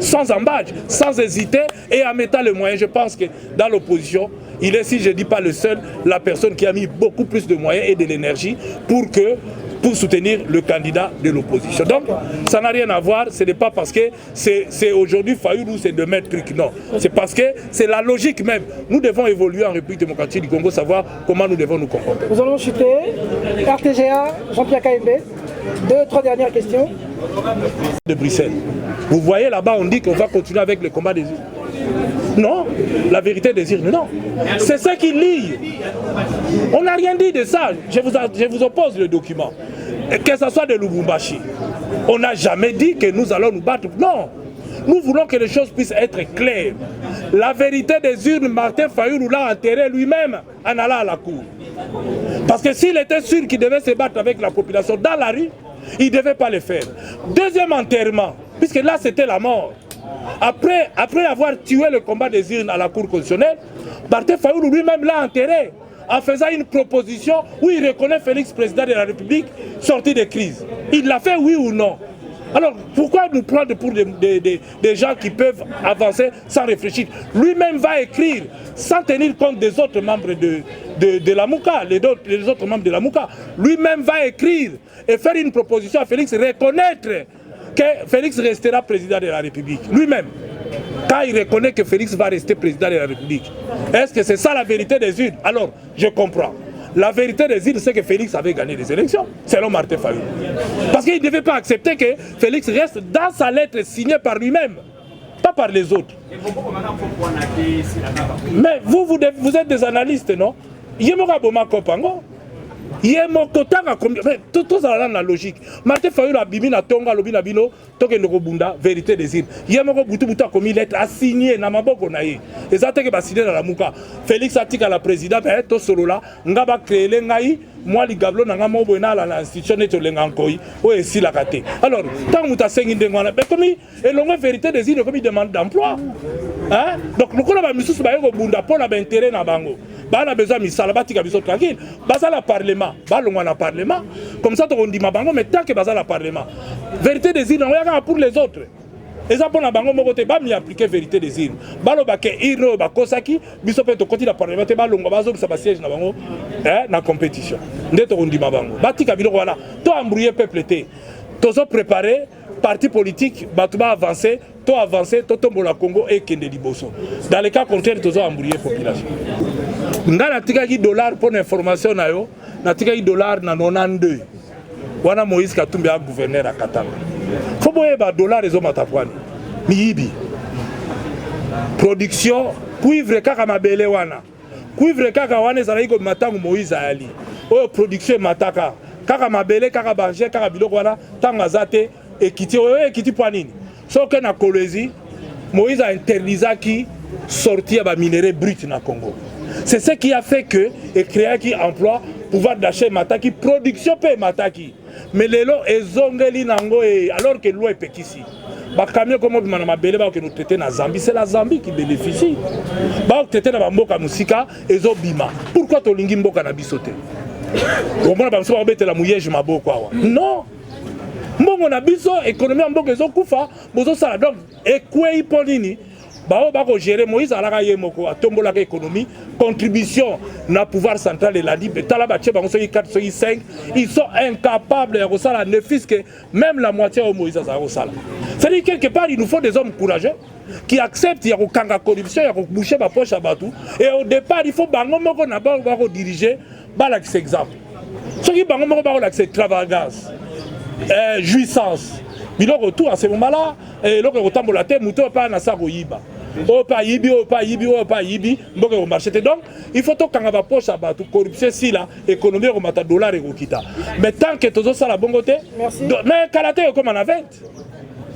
sans embâche, sans hésiter et en mettant les moyens. Je pense que dans l'opposition, il est, si je ne dis pas le seul, la personne qui a mis beaucoup plus de moyens et de l'énergie pour que pour soutenir le candidat de l'opposition. Donc, ça n'a rien à voir, ce n'est pas parce que c'est aujourd'hui Fayoulou, c'est de mettre truc, non. C'est parce que c'est la logique même. Nous devons évoluer en République démocratique du Congo, savoir comment nous devons nous comporter. Nous allons chuter. RTGA, Jean-Pierre Kaembe. 2-3 dernières questions. De Bruxelles. Vous voyez là-bas, on dit qu'on va continuer avec le combat des urnes. Non, la vérité des urnes, non. C'est ça qui lie. On n'a rien dit de ça. Je vous oppose le document. Que ce soit de Lubumbashi. On n'a jamais dit que nous allons nous battre. Non. Nous voulons que les choses puissent être claires. La vérité des urnes, Martin Fayoulou l'a enterré lui-même en allant à la cour. Parce que s'il était sûr qu'il devait se battre avec la population dans la rue, il ne devait pas le faire. Deuxième enterrement, puisque là c'était la mort. Après avoir tué le combat des urnes à la Cour constitutionnelle, Martin Fayoulou lui-même l'a enterré en faisant une proposition où il reconnaît Félix, président de la République, sorti de crise. Il l'a fait, oui ou non? Alors, pourquoi nous prendre pour des gens qui peuvent avancer sans réfléchir? Lui-même va écrire, sans tenir compte des autres membres de la Mouka, les autres membres de la Mouka. Lui-même va écrire et faire une proposition à Félix, reconnaître que Félix restera président de la République. Lui-même, quand il reconnaît que Félix va rester président de la République. Est-ce que c'est ça la vérité des urnes? Alors, je comprends. La vérité des îles, c'est que Félix avait gagné les élections, selon Martin Fayoulou. Parce qu'il ne devait pas accepter que Félix reste dans sa lettre signée par lui-même, pas par les autres. Mais vous êtes des analystes, non? Tout ça dans la logique. Martin Fayoulou a bimi na tonga lobi na bino toke ndokobunda vérité des îles. Yemoko butu butu a commis lettre a signé na maboko na ye. Ezate ke ba signé dans la muka. Félix atika la président ben to solo là ngaba créer le ngai moi li gablo na ngamo boina la institution neto lenga nkoi o esi la kate. Alors tant muta sengi ndengwana be komi elongo vérité des îles komi demande d'emploi. Hein? Donc nous connaissons ba misusu ba yoko bunda pour la ba intérêt na bango. Ba na besoin misala batika biso tranquille. Baza la parlement, ba longwa na parlement. Comme ça on dit ma bango mais tant que baza la parlement. Vérité des îles on regarde pour les autres. Et ça pour la bango moko te ba mi appliquer vérité des îles. Ba lo ba ke iro ba kosaki biso pe to koti la parlement te ba longwa bazo sa ba siège na bango na compétition. Ndeto on dit ma bango. Batika biloko wana to embrouiller peuple te. Tozo préparer parti politique batouba avancer, to avancer, to tombola Congo et kende liboso. Dans le cas contraire, tozo embrouiller population. Nga natika ki dollar pour information na yo, natika ki dollar na 92. Wana Moïse Katumbi a gouverneur à Katanga. Faut boye ba dollar ezo matapwani. Miyibi. Production cuivre kaka mabele wana. Cuivre kaka wana ezala iko matangu Moïse ali. Oyo production mataka. Kaka mabele kaka banje kaka biloko wana tanga zate ekiti oyo ekiti po nini. Soke na Kolwezi Moïse a interdit qui sortir ba minerais brut na Congo. C'est ce qui a fait que et créer qui emploi pouvoir d'achat mataki production pe mataki. Mais lelo ezongeli nango alors que l'eau est petite. Ba camion comme bimana mabele ba que nous traiter na Zambie, c'est la Zambie qui bénéficie. Ba traiter na ba mboka musika ezobima. Pourquoi to lingi mboka na bisote? Comment ba mso ba la mouillage maboko awa. Non. Mbongo na biso économie mboka ezokufa bozo sala donc ekwei ponini. Bao bako gérer Moïse alaka yemoko atombola ka économie contribution na pouvoir central et la libre tala ba tche bango soki 4 soki 5 ils sont incapables de resala ne fils que même la moitié au Moïse ça resala. C'est-à-dire quelque part il nous faut des hommes courageux qui acceptent ya ko kanga corruption ya ko boucher ba poche à batou et au départ il faut bango moko na ba ko diriger ba la exemple. Soki bango moko ba ko la extravagance jouissance. Mais retour à ce moment-là et l'autre retambola te muto pa na sa royiba. O pa yibi, mboka au marché. Donc, il faut que quand poche à battu corruption si la économie au mata dollar et au kita. Mais tant que tous ça la bongote, mais kalaté comme en avait.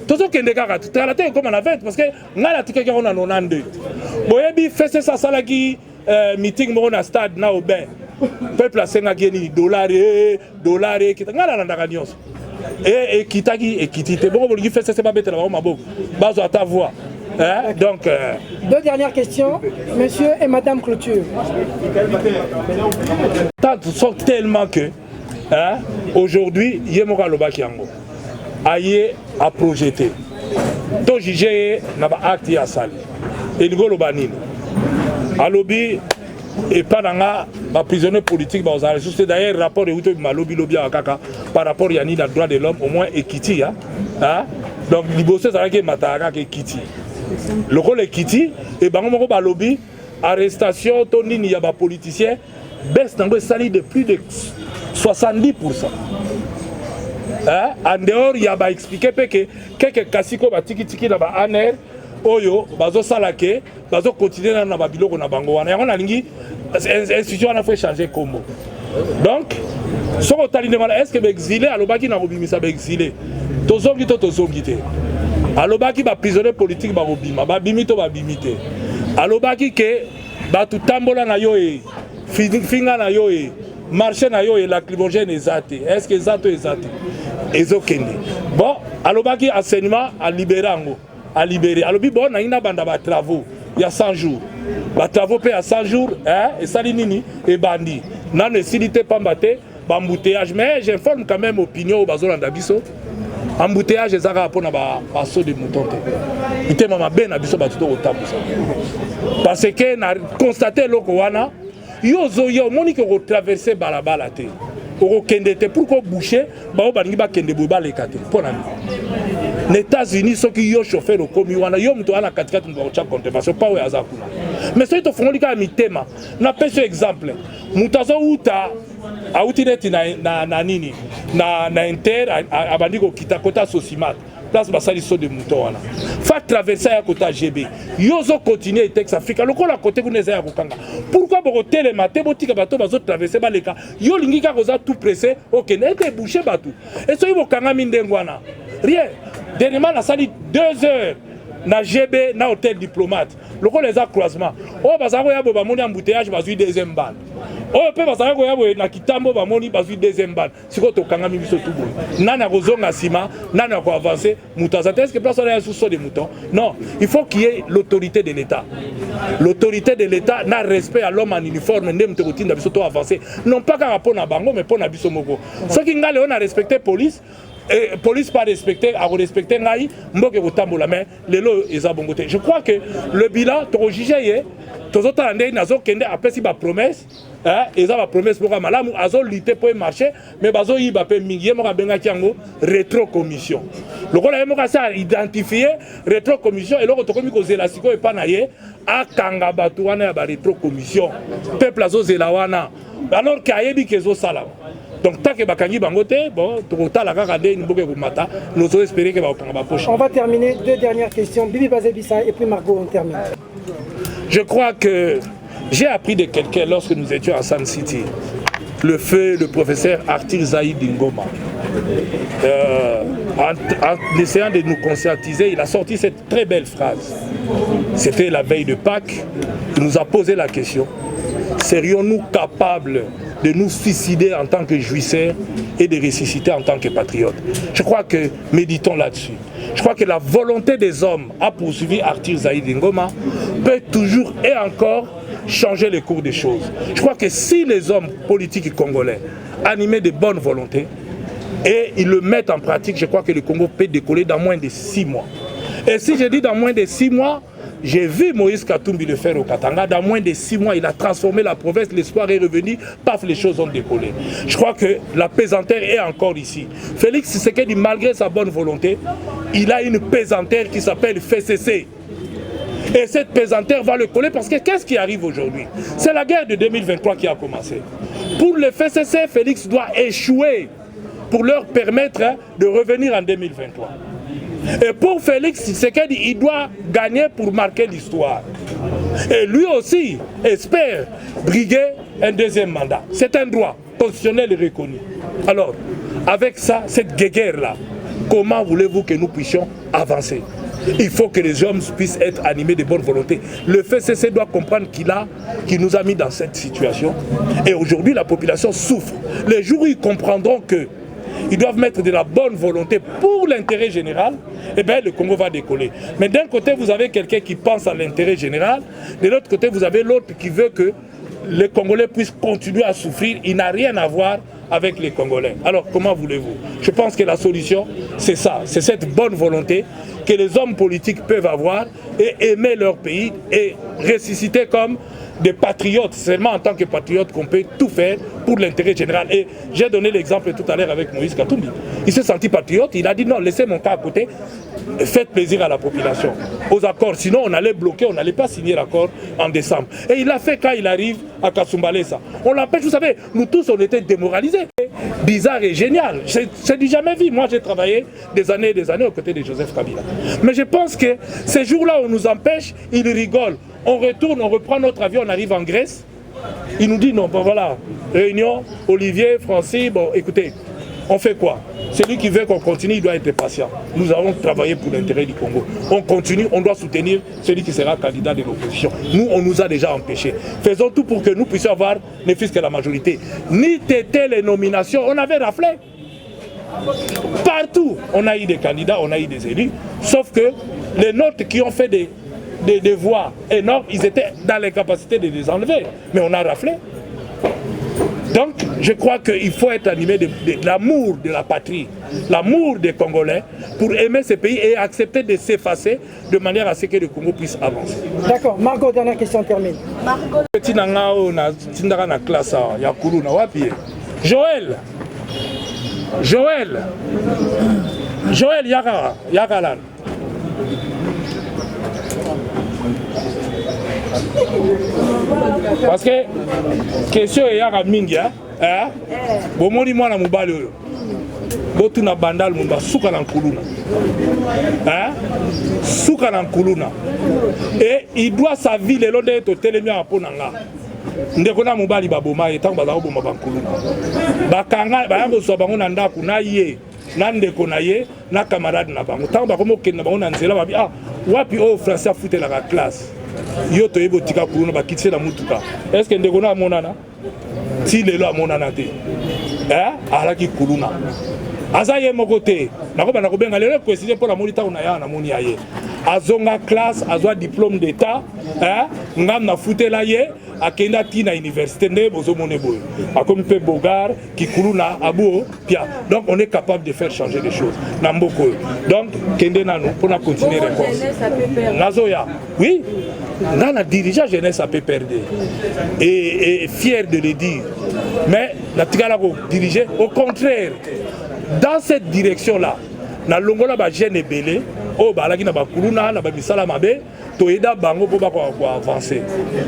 Tous ceux qui ne gardent kalaté comme en avait parce que n'a la tika qu'on a 92. Boyebi fait ça ça la qui meeting mo na stade na au ben. Peuple a senga geni dollar kita ngala na ndaka nyonso. Et kitagi et kitite bon vous fait c'est pas bête là ma beau bazo à ta voix. Donc, deux dernières questions, monsieur et madame Clôture. Tant sont tellement que aujourd'hui, Yemora Lobakiango aïe à projeter. Donc, j'ai un acte à salir. Et le Golobanine. À lobby, et pas dans les prisonniers politiques. C'est d'ailleurs rapport de Malobi Lobby par rapport à Yanni dans le droit de l'homme, au moins Ekiti. Donc, Libosse, ça a Matara Ekiti. Le rôle Ekiti, et Bango Balobi, arrestation, Tony, il y a des politiciens, baisse dans le salaire de plus de 70%. En dehors, il y a expliqué que quelques cassicos tiki dans la ANR, Oyo, bazo salake, bazo continuer dans la biloko na bango wana. On a lingi, institution a fait changer combo. Donc, ce qu'on t'a dit, est-ce que l'exilé, alobaki na robimi ça exilé, tozongi to tozongi te. Alobaki ba prisonnier politique ba robima, ba bimito ba bimite. Alobaki que ba tout tambola na yo e, finga na yo e, marché na yo e lacrymogène ezate. Est-ce que zato ezate? Ezokende. Bon, alobaki enseignement à libérer ango. À libérer. Alors, bon, on a une bande de travaux. Il y a 100 jours. Les travaux payent à 100 jours. Et ça, et bandit. Non, ne s'ilité pas battre. Embouteillage. Mais j'informe quand même l'opinion au Bazol Andabiso. Embouteillage, c'est un rapport à saut de mouton. Il était bien à Biso Batuto au tabou. Parce que, on a constaté l'Okowana. Yo, Monique, on a traversé Balabala. Pourquoi boucher? Bah, on va kende boba les kate. Pour l'ami. Les États-Unis, ceux qui ont chauffé le commis, on a eu un 4x4 de contemplation, pas où il y a mais ceux qui font le thème, on a pris ce exemple. Moutazo Outa, a outineti na nini, na inter, a bandiko kita kota sosimat. Place basali so de mouton wana. Fa traverser à côté GB. Yozo continuer texte Africa. Le ko la côté vous ya kokanga. Pourquoi bokote le matin botika bato bazo traverser baleka. Yo lingika koza tout pressé. OK, n'était bouché batou. Et so yibo kanga mindengwana. Rien. Dernièrement la sali 2 heures na GB na hôtel diplomate. Le ko les a croisement. Oh bazako ya boba moni embouteillage bazui deuxième bande. Oh pe bazako ya bo na kitambo ba moni bazui deuxième bande. Siko to kanga mi biso tout boy. Nana kozonga sima, nana ko avancer, moutaza est-ce que personne est sous des moutons? Non, il faut qu'il y ait l'autorité de l'État. L'autorité de l'État n'a respect à l'homme en uniforme, ndem te routine biso to avancer. Non pas qu'à rapport na bango mais pour na biso moko. Ce qui ngale on a respecté police. Et police pas respecté, à respecter Naï, Mboke Botambola, mais les lots ils ont bongoté. Je crois que le bilan, tu as jugé, tous les autres années, ils ont après si ma promesse, ils ont ma promesse pour Malamu, ils ont lutté pour marcher, mais ils ont eu ma rétro-commission. Le rôle est à identifier rétro-commission et l'autre commission c'est la Siko et Panaye à Kangabatouana à rétro-commission. Peuple à Zelawana, alors qu'il y a des choses salam. Donc, tant que Bakangi Bangote, bon, nous espérons que va poche. On va terminer 2 dernières questions. Bibi Bazebissa et puis Margot, on termine. Je crois que j'ai appris de quelqu'un lorsque nous étions à Sun City, le feu, le professeur Arthur Zaïd Ngoma. En essayant de nous conscientiser, il a sorti cette très belle phrase. C'était la veille de Pâques. Il nous a posé la question. Serions-nous capables de nous suicider en tant que jouisseurs et de ressusciter en tant que patriotes? Je crois que méditons là-dessus. Je crois que la volonté des hommes a poursuivi Arthur Zaïd Ngoma peut toujours et encore changer le cours des choses. Je crois que si les hommes politiques congolais animés de bonne volonté et ils le mettent en pratique, je crois que le Congo peut décoller dans moins de 6 mois. Et si je dis dans moins de 6 mois, j'ai vu Moïse Katumbi le faire au Katanga. Dans moins de 6 mois, il a transformé la province. L'espoir est revenu. Paf, les choses ont décollé. Je crois que la pesanteur est encore ici. Félix Tshisekedi, malgré sa bonne volonté, il a une pesanteur qui s'appelle FCC. Et cette pesanteur va le coller parce que qu'est-ce qui arrive aujourd'hui? C'est la guerre de 2023 qui a commencé. Pour le FCC, Félix doit échouer pour leur permettre de revenir en 2023. Et pour Félix Tshisekedi, il doit gagner pour marquer l'histoire. Et lui aussi espère briguer un 2e mandat. C'est un droit constitutionnel et reconnu. Alors, avec ça, cette guerre-là, comment voulez-vous que nous puissions avancer? Il faut que les hommes puissent être animés de bonne volonté. Le FCC doit comprendre qu'il nous a mis dans cette situation. Et aujourd'hui, la population souffre. Les jours où ils comprendront que ils doivent mettre de la bonne volonté pour l'intérêt général, et bien le Congo va décoller. Mais d'un côté, vous avez quelqu'un qui pense à l'intérêt général, de l'autre côté, vous avez l'autre qui veut que les Congolais puissent continuer à souffrir. Il n'a rien à voir avec les Congolais. Alors, comment voulez-vous? Je pense que la solution, c'est ça, c'est cette bonne volonté que les hommes politiques peuvent avoir et aimer leur pays et ressusciter comme des patriotes, seulement en tant que patriote qu'on peut tout faire pour l'intérêt général. Et j'ai donné l'exemple tout à l'heure avec Moïse Katumbi. Il s'est senti patriote, il a dit non, laissez mon cas à côté, faites plaisir à la population, aux accords. Sinon, on allait bloquer, on n'allait pas signer l'accord en décembre. Et il l'a fait quand il arrive à Kasumbalesa. On l'empêche, vous savez, nous tous, on était démoralisés. Bizarre et génial. C'est du jamais vu. Moi, j'ai travaillé des années et des années aux côtés de Joseph Kabila. Mais je pense que ces jours-là, on nous empêche, ils rigolent. On retourne, on reprend notre avion, on arrive en Grèce. Il nous dit non, bon voilà, réunion, Olivier, Francis, bon écoutez, on fait quoi? Celui qui veut qu'on continue, il doit être patient. Nous avons travaillé pour l'intérêt du Congo. On continue, on doit soutenir celui qui sera candidat de l'opposition. Nous, on nous a déjà empêchés. Faisons tout pour que nous puissions avoir ne fût-ce que la majorité. Ni t'étais les nominations, on avait raflé. Partout, on a eu des candidats, on a eu des élus. Sauf que les nôtres qui ont fait des voix énormes, ils étaient dans l'incapacité de les enlever. Mais on a raflé. Donc, je crois qu'il faut être animé de l'amour de la patrie, l'amour des Congolais, pour aimer ce pays et accepter de s'effacer de manière à ce que le Congo puisse avancer. D'accord. Margot, dernière question, termine. Petit nangao na tindaka na classe ya kuluna wapi? Joël Yakalan. Parce que question est yaka mingi hein bomoni mwana mobali oyo botuna bandal mumba suka na nkuluna suka na nkuluna et il doit sa vie lelo nde totelemi apo na nga ndeko na mobali baboma ye tango bazako boma bankuluna bakanga bayango so bango na ndako na ye na ndeko na ye na camarade na bango tango bakomo kende bango na nzela babi wapi o français afutela ka classe yo to yebo tika kuluna bakitse na mutuka est-ce que ndeko na monana ti lelo amonana te alaki kuluna aza ye moko te nakoba na kobenga lelo préciser pour la monita on ya na moni aye azonga classe azwa diplôme d'état ngam na futela ye akenda ti na université nde bozo mone boy akomi pe bogar ki kuluna abo pia donc on est capable de faire changer les choses na mboko donc kende nanu pour na continuer réponse nazoya oui dans la dirigeant jeunesse a peut perdre et fier de le dire mais la tigala ko diriger au contraire dans cette direction là na longola ba jeune ebele o balaki na bakuluna na ba misala mabe to eda bango pour avancer.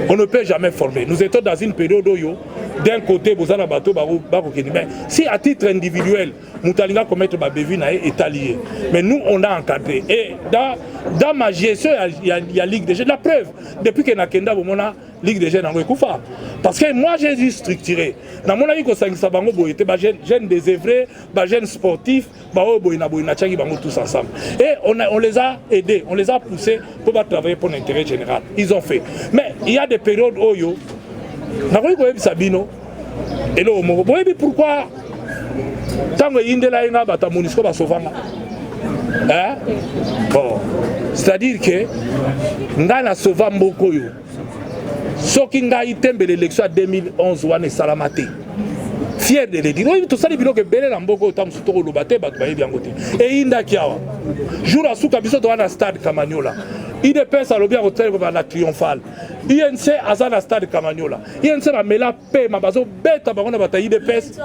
On ne peut jamais former. Nous étions dans une période où d'un côté bozana bateau bako keni mais si à titre individuel mutalinga commettre ba bévue na est allié. Mais nous on a encadré et dans ma gestion il y a Ligue des Jeunes. La preuve depuis que nakenda bomona Ligue des Jeunes en Kofa parce que moi j'ai dû structurer. Na mon avis ko sangisa bango boyete ba jeunes désœuvrés, ba jeunes sportifs, ba o boyina tchaki bango tous ensemble. Et on les a aidés, on les a poussés pour travailler pour l'intérêt général. Ils ont fait. Mais il y a des périodes où yo nakoyi koyebi sabino elo moko boyebi pourquoi tango indela inga bata MONUSCO ba sovanga bon c'est-à-dire que ngana sova mboko yo soki ngai tembe l'élection à 2011 wana salamate fier de le dire oui tout ça les biloko belé na mboko tam sutoko lobate bato bayebi yango te et inda kiawa jour asuka biso to wana stade Kamanyola IDPS a lobby à l'hôtel de la Triomphale. INC a la stade Kamanyola. INC a mis la paix, ma baso bête à Bagona Bataille IDPS.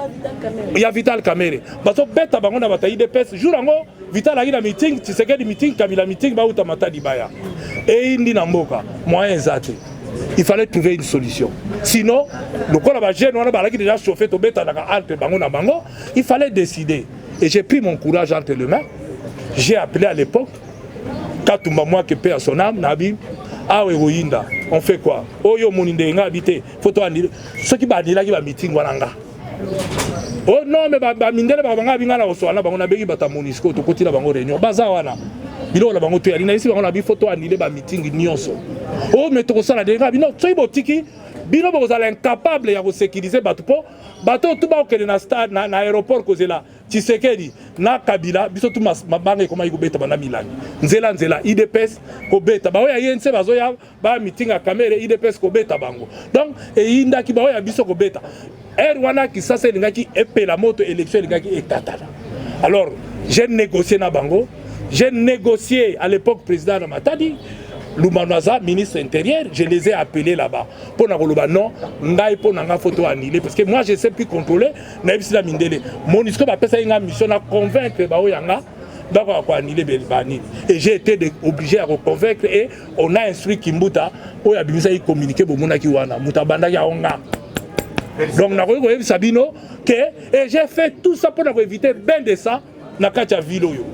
Il y a Vital Kamere. Baso bête à Bagona Bataille IDPS. Jour en haut, Vital a eu la meeting, tu sais quel meeting, Kabila meeting, Baouta Mata Dibaya. Et Indi Namboka, moyen zate. Il fallait trouver une solution. Sinon, le corps de jeune, on a déjà chauffé au bête à la Bagona Bango. Il fallait décider. Et j'ai pris mon courage entre les mains. J'ai appelé à l'époque. Katumba moi qui paie à son âme, Nabi, Awe Royinda, on fait quoi? Oyo Monindenga habité, photo annulé. Ce qui va dire là, qui va meeting Wananga. Oh non, mais Mindele Babanga Bingana au soir, on a béni Bata MONUSCO, tout côté la bango réunion. Bazawana, Bilo la bango tué, ici on a vu photo annulé, meeting Nyonso. Oh, mais tout ça la déga, non, tu es botiki. Bino vous allez incapable de sécuriser bateau tout bas au na stade na aéroport cause là Tshisekedi na Kabila biso tout mabanga comment il beta bana Milan nzela IDPS ko beta ba oya yense bazoya ba meeting à caméra IDPS ko beta bango donc et inda ki ba oya biso ko beta wana ki ça c'est ngaki epé la moto élection ngaki ekatala alors j'ai négocié na bango j'ai négocié à l'époque président Matadi Lumanoza, ministre intérieur, je les ai appelés là-bas. Pour Nagoloba, non, Ngaï pour Nanga photo annulée. Parce que moi, je ne sais plus contrôler. Naïbsila Mindele. Mon discours a fait une mission à convaincre Baoyanga. Et j'ai été obligé à reconvaincre et on a instruit Kimbuta où il a besoin de communiquer pour Mona Kiwana. Mutabanda Yaonga. Donc, et j'ai fait tout ça pour éviter ben de ça dans Katia Viloyo.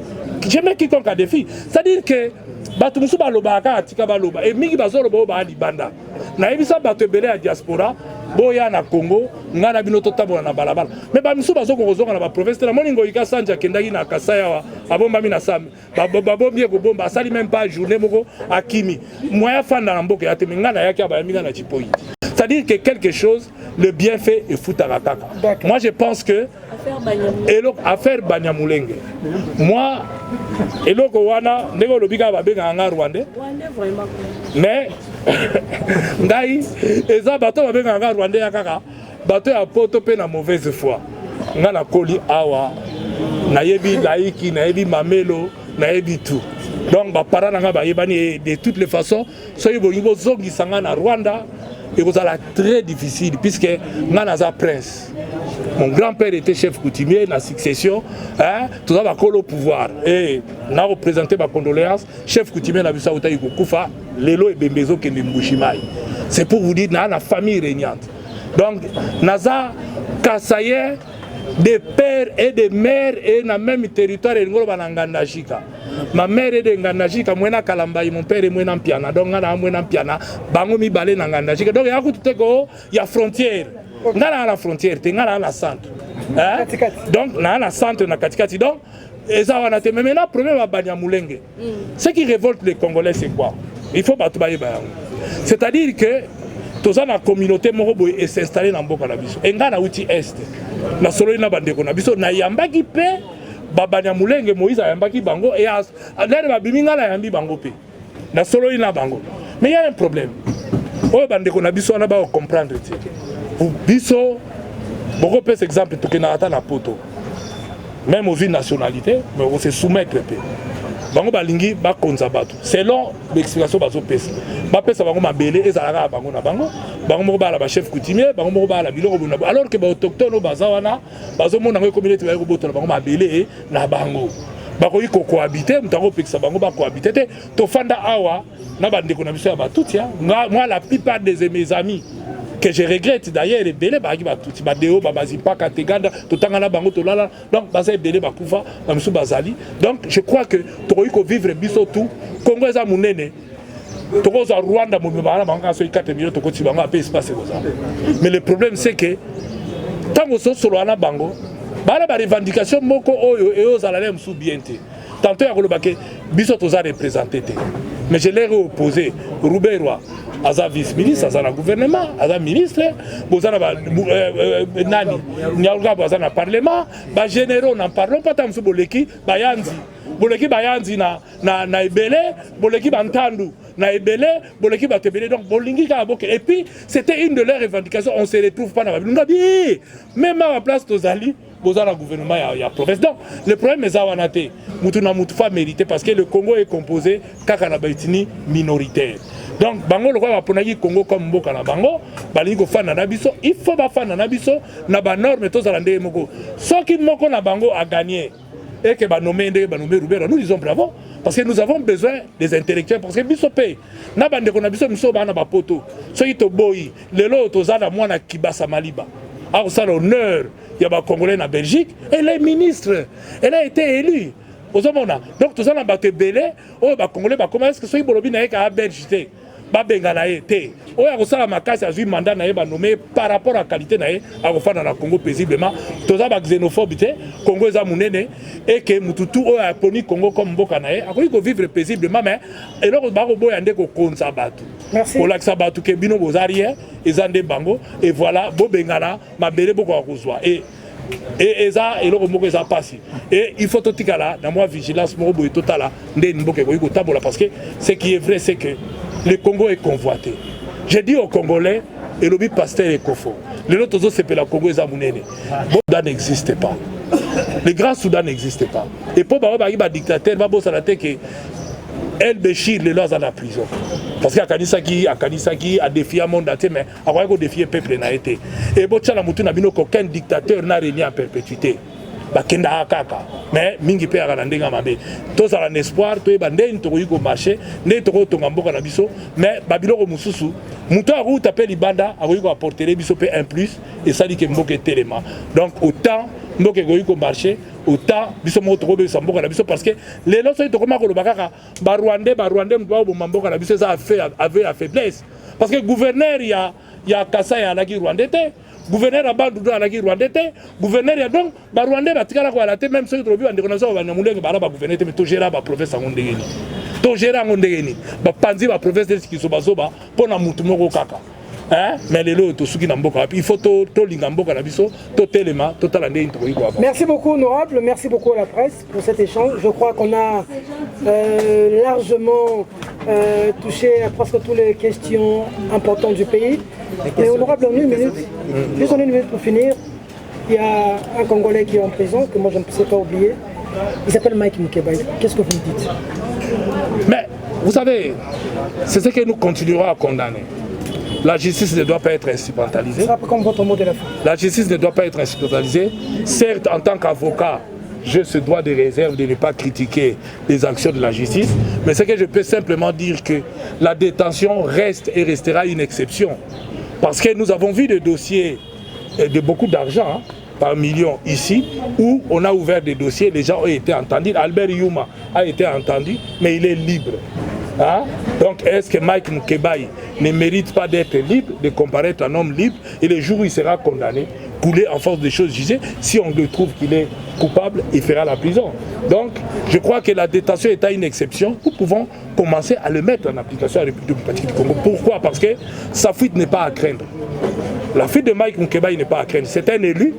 Je mets quiconque à défi. C'est-à-dire que Batumusu Balobaka, Atika Baloba, et Miki Bazoro Bali Banda. Naïbisa Batebele à diaspora, Boya na Congo, Ngana Binoto Tabo na Balabala. Mais Bamisu Bazoko Rozonga na province, la Moningo Ika Sanja Kendagi na Kasaya, Abomba Minasam, Babombi Gobomba, Sali même pas journée Moko, Akimi. Moya fan dans l'amboke, Atemingana Yaka Bayamiga na Chipoyi. C'est-à-dire que quelque chose, le bienfait est Futarakaka. Moi je pense que affaire Banyamulenge. Moi, Eloko Wana, Nego Lobiga Babenga Anga Rwandais. Mais, Ndaï, Eza Bato Babenga Anga Rwandais Yakaka, Bato ya poto pe na mauvaise foi. Nga na Koli Awa, Nayebi Laiki, Nayebi Mamelo, Nayebi tout. Donc, parents Nanga Bayebani, de toutes les façons, soyez bon, Zongi Sanga na Rwanda. Et vous allez très difficile puisque Nanaza Prince, mon grand-père était chef coutumier dans la succession, tout ça va coller au pouvoir. Et on a représenté ma condoléance, chef coutumier dans la Bissau Koufa, Lelo et Bembezo qui est Mbushimai. C'est pour vous dire, dans la famille régnante. Donc, Naza Kassaye, des pères et des mères et dans le même territoire, et Ngandajika. Ma mère est de Ngandajika, moi na Kalambaï, mon père est moi en piana, donc on a moi en piana, bango mi balé na Ngandajika. Donc il y a frontière, on a la frontière, on a la centre. Donc on a la centre na Katikati. Donc mais maintenant le problème à Banyamulenge, ce qui révolte les Congolais c'est quoi? Il faut battre Baye Bayang. C'est-à-dire que tous la communauté morobo est s'installer dans Mboka na biso. Enga na uti est. Na solo ina bandeko na biso na yambaki pe Banyamulenge Moïse yambaki bango et l'air babiminga na yambi bango pe. Na solo ina bango. Mais il y a un problème. O bandeko na biso na ba comprendre ti. Biso beaucoup plus exemple to ke na ata na poto. Même aux villes nationalité, mais on se soumettre pe. Bango balingi ba konza batu selon l'explication bazo pesa ba pesa bango mabele ezalaka bango na bango bango ba la ba chef coutumier bango ba la biloko na alors que ba autochtone bazawana bazo mona ngo communauté ba roboto bango mabele na bango bako iko cohabiter mutango pekisa bango ba cohabiter te to fanda awa na bandeko na biso ya batutia moi la plupart de mes amis que je regrette d'ailleurs les belé ba batuti ba deo ba bazipa kateganda to tangana bango to lala donc ba belé ba kufa ba musu bazali donc je crois que to vivre biso tout Congo eza munene to ko za Rwanda mo ba bango so 4 millions to ko ti bango apé espace ko za mais le problème c'est que tango so solo ana bango ba la revendication moko oyo et aux alale musu bienté tantôt ya koloba ke biso to za représenter mais je l'ai opposé Rouberwa Aza vice-ministre, Aza na gouvernement, Aza ministre, Bozana Nani, Niaouga Aza na parlement, ba généraux n'en parlons pas tant Boleki, Bayanzi, Boleki Bayanzi na Ebele, Boleki Bantandu, na Ebele, Boleki Batebele, donc Bolingi Kaboke. Et puis c'était une de leurs revendications, on ne se retrouve pas dans la ville. Même à la place d'Ozali, Bozana gouvernement, il y a province. Donc le problème est Zawanate, Moutuna Moutoufa mérité parce que le Congo est composé Kakanabaitini minoritaire. Donc, bango le roi va Congo comme Mboka na bango, balingo fan na biso, il faut ba fan na biso na ba norme to zalande moko. Ce qui moko na bango a gagné et que ba nommé Roubert, nous disons bravo parce que nous avons besoin des intellectuels parce que biso pe na bande ko na biso miso ba na ba poto. Ce qui to boyi, lelo to zala mwana Kibasa Maliba. A au sal honneur, il y a ba Congolais na Belgique, elle est ministre, elle a été élue. Donc tout ça na ba te belé, oh ba Congolais ba comment est-ce que soyi bolobi na ka Belgique Babenga na été. Oya kosala makasi a vu mandat na ba nommé par rapport à qualité na a kofana na Congo paisiblement. Toza ba xénophobe te, Congo eza munene et que mututu oya poni Congo comme mboka na a ko vivre paisiblement mais eloko ba ko boya ndeko konza batu. Merci. Pour laksa batu ke bino bozarien ezande bango et voilà bo bengana mabele boko akozwa et ça et le moko ça passe et il faut tout là dans moi vigilance mo boy totala ndé mboke ko yiko tabola parce que ce qui est vrai c'est que le Congo est convoité. J'ai dit aux Congolais et le pasteur est confort. Les autres c'est que la Congo est amunene. Soudan n'existe pas. Le Grand Soudan n'existe pas. Et pour ba dictateur va bosser la tête que El Béchir, les lois à la prison. Parce qu'à Kanisaki a défié le monde entier, mais à quoi défier le peuple n'a été. Et Botchala Moutou n'a aucun dictateur n'a régné en perpétuité. Bakenda Kaka. Mais Mingi Pé a rendu un mabe. Tous à l'espoir, tous les bandits, tous les marché, ne tous les Tongambo Kanabiso, mais Babylone Moussousou. Moutou a route appelé Libanda, a eu apporter les bisopes un plus, et ça dit que Mboke Téléma. Donc autant Mboke Goyko marché, autant Bisomo Togo Sambo Kanabiso, parce que les lois sont comme le Bakaka, Barwande, Mambo Kanabiso, ça avait la faiblesse. Parce que le gouverneur, il y a Kassa et Alagi Rwandais. Gouverneur a bandoudo à la guerre rwandais, gouverneur a donc, Rwandais va tirer la tête, même ceux qui ont vu en déconnaissance, on a moulé que Baraba gouverneur, mais tout gérer la province à Mondegeni. Tout gérer à Mondegeni. Panzi la province de Kisobazoba, pour la Moutumoko Kaka. Mais les lots, ceux qui n'ont pas il faut tout l'ingamboka na biso, tout téléma, tout à l'année. Merci beaucoup, honorable. Merci beaucoup à la presse pour cet échange. Je crois qu'on a largement touché à presque toutes les questions importantes du pays. Mais honorable, en une minute, juste en une minute pour finir, il y a un Congolais qui est en prison, que moi je ne sais pas oublier. Il s'appelle Mike Moukebaï. Qu'est-ce que vous me dites? Mais vous savez, c'est ce que nous continuerons à condamner. La justice ne doit pas être instrumentalisée. C'est comme votre mot de la fin. La justice ne doit pas être instrumentalisée. Certes, en tant qu'avocat, j'ai ce droit de réserve de ne pas critiquer les actions de la justice, mais c'est que je peux simplement dire que la détention reste et restera une exception. Parce que nous avons vu des dossiers de beaucoup d'argent, par millions ici, où on a ouvert des dossiers, les gens ont été entendus. Albert Youma a été entendu, mais il est libre. Donc est-ce que Mike Moukebaï ne mérite pas d'être libre, de comparaître un homme libre, et le jour où il sera condamné, coulé en force des choses jugées, si on le trouve qu'il est coupable, il fera la prison. Donc je crois que la détention est à une exception. Nous pouvons commencer à le mettre en application à la République démocratique du Congo. Pourquoi? Parce que sa fuite n'est pas à craindre. La fuite de Mike Moukebaï n'est pas à craindre. C'est un élu,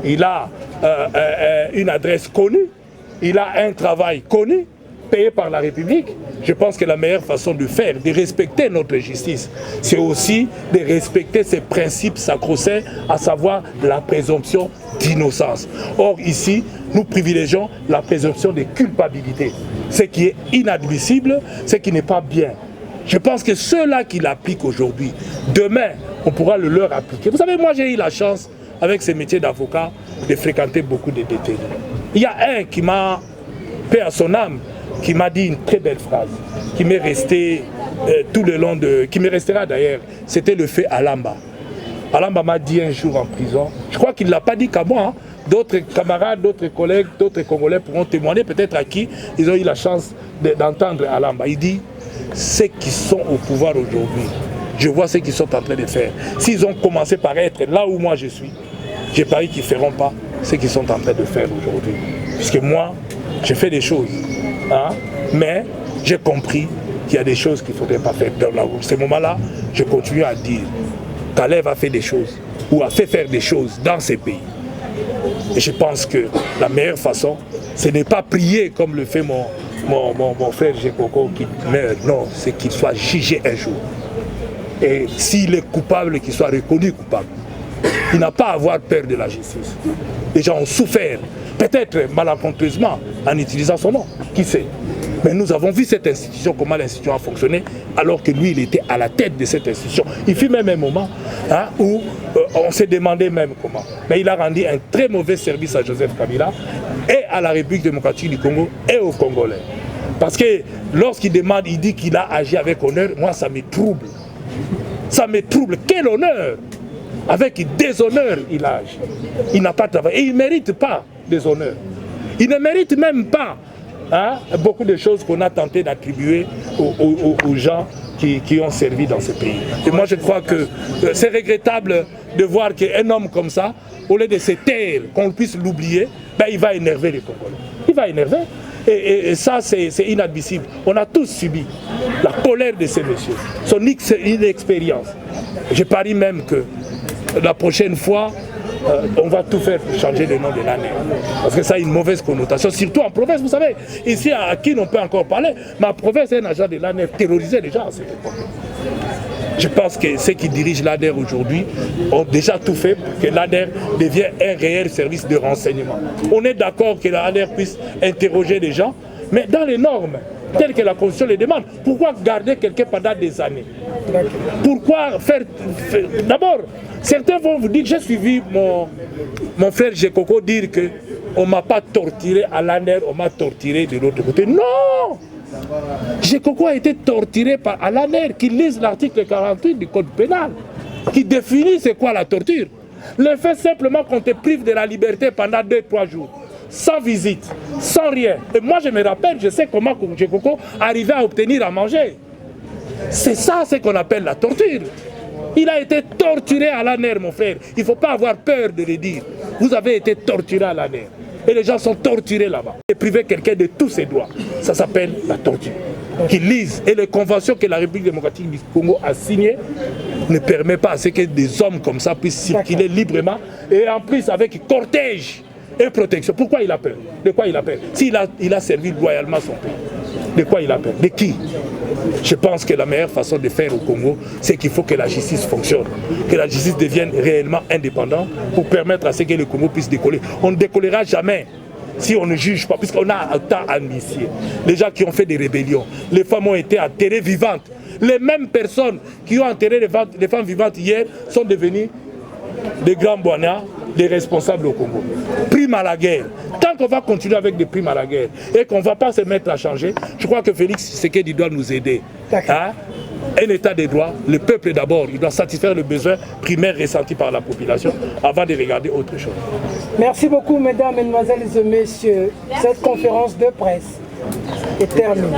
il a une adresse connue, il a un travail connu, payé par la République. Je pense que la meilleure façon de faire, de respecter notre justice, c'est aussi de respecter ces principes sacro-saints, à savoir la présomption d'innocence. Or ici, nous privilégions la présomption de culpabilité, ce qui est inadmissible, ce qui n'est pas bien. Je pense que ceux-là qui l'appliquent aujourd'hui, demain, on pourra le leur appliquer. Vous savez, moi j'ai eu la chance, avec ce métier d'avocat, de fréquenter beaucoup de détenus. Il y a un qui m'a, paix à son âme, qui m'a dit une très belle phrase, qui m'est restée tout le long de... qui me restera d'ailleurs, c'était le fait Alamba. Alamba m'a dit un jour en prison, je crois qu'il ne l'a pas dit qu'à moi, d'autres camarades, d'autres collègues, d'autres Congolais pourront témoigner, peut-être à qui ils ont eu la chance d'entendre Alamba. Il dit, ceux qui sont au pouvoir aujourd'hui, je vois ce qu'ils sont en train de faire. S'ils ont commencé par être là où moi je suis, j'ai parié qu'ils ne feront pas ce qu'ils sont en train de faire aujourd'hui. Puisque moi, j'ai fait des choses. Mais j'ai compris qu'il y a des choses qu'il ne faudrait pas faire. Dans ce moment-là, je continue à dire qu'Alev a fait des choses ou a fait faire des choses dans ces pays. Et je pense que la meilleure façon, ce n'est pas prier comme le fait mon frère Gekoko qui meurt. Non, c'est qu'il soit jugé un jour. Et s'il est coupable, qu'il soit reconnu coupable. Il n'a pas à avoir peur de la justice. Les gens ont souffert, peut-être malencontreusement, en utilisant son nom. Qui sait? Mais nous avons vu cette institution, comment l'institution a fonctionné, alors que lui, il était à la tête de cette institution. Il fut même un moment où on s'est demandé même comment. Mais il a rendu un très mauvais service à Joseph Kabila et à la République démocratique du Congo et aux Congolais. Parce que lorsqu'il demande, il dit qu'il a agi avec honneur, moi ça me trouble. Ça me trouble. Quel honneur! Avec déshonneur, il a agi. Il n'a pas travaillé. Et il ne mérite pas déshonneur. Il ne mérite même pas beaucoup de choses qu'on a tenté d'attribuer aux gens qui ont servi dans ce pays. Et moi, je crois que c'est regrettable de voir qu'un homme comme ça, au lieu de se taire, qu'on puisse l'oublier, il va énerver les Congolais. Il va énerver. Et ça, c'est inadmissible. On a tous subi la colère de ces messieurs, son inexpérience. Je parie même que la prochaine fois, on va tout faire pour changer le nom de l'année. Parce que ça a une mauvaise connotation, surtout en province, vous savez. Ici, à qui on peut encore parler, mais en province, un agent de l'ANER terrorisait les gens à cette époque. Je pense que ceux qui dirigent l'ANER aujourd'hui ont déjà tout fait pour que l'ANER devienne un réel service de renseignement. On est d'accord que l'ANER puisse interroger les gens, mais dans les normes. tel que la Constitution le demande. Pourquoi garder quelqu'un pendant des années? Pourquoi faire... D'abord, certains vont vous dire, j'ai suivi mon frère Jekoko dire qu'on ne m'a pas torturé à l'ANER, on m'a torturé de l'autre côté. Non! Jekoko a été torturé par l'ANER qui lise l'article 48 du Code pénal, qui définit c'est quoi la torture. Le fait simplement qu'on te prive de la liberté pendant 2-3 jours, sans visite, sans rien. Et moi je me rappelle, je sais comment Jekoko arrivait à obtenir à manger. C'est ça ce qu'on appelle la torture. Il a été torturé à l'ANER, mon frère. Il ne faut pas avoir peur de le dire. Vous avez été torturé à l'ANER. Et les gens sont torturés là-bas. Et priver quelqu'un de tous ses droits, ça s'appelle la torture. Qu'ils lisent. Et les conventions que la République démocratique du Congo a signées ne permet pas à ce que des hommes comme ça puissent circuler librement et en plus avec cortège et protection. Pourquoi il a peur? De quoi il a peur? S'il a servi loyalement son pays, de quoi il a peur? De qui? Je pense que la meilleure façon de faire au Congo, c'est qu'il faut que la justice fonctionne, que la justice devienne réellement indépendante pour permettre à ce que le Congo puisse décoller. On ne décollera jamais si on ne juge pas, puisqu'on a un temps à initier. Les gens qui ont fait des rébellions, les femmes ont été enterrées vivantes. Les mêmes personnes qui ont enterré les femmes vivantes hier sont devenues des grands boignards, des responsables au Congo. Prime à la guerre. Tant qu'on va continuer avec des primes à la guerre et qu'on ne va pas se mettre à changer, je crois que Félix Tshisekedi doit nous aider. Hein? Un état de droit, le peuple d'abord, il doit satisfaire le besoin primaire ressenti par la population avant de regarder autre chose. Merci beaucoup, mesdames, mesdemoiselles et messieurs. Cette conférence de presse est terminée.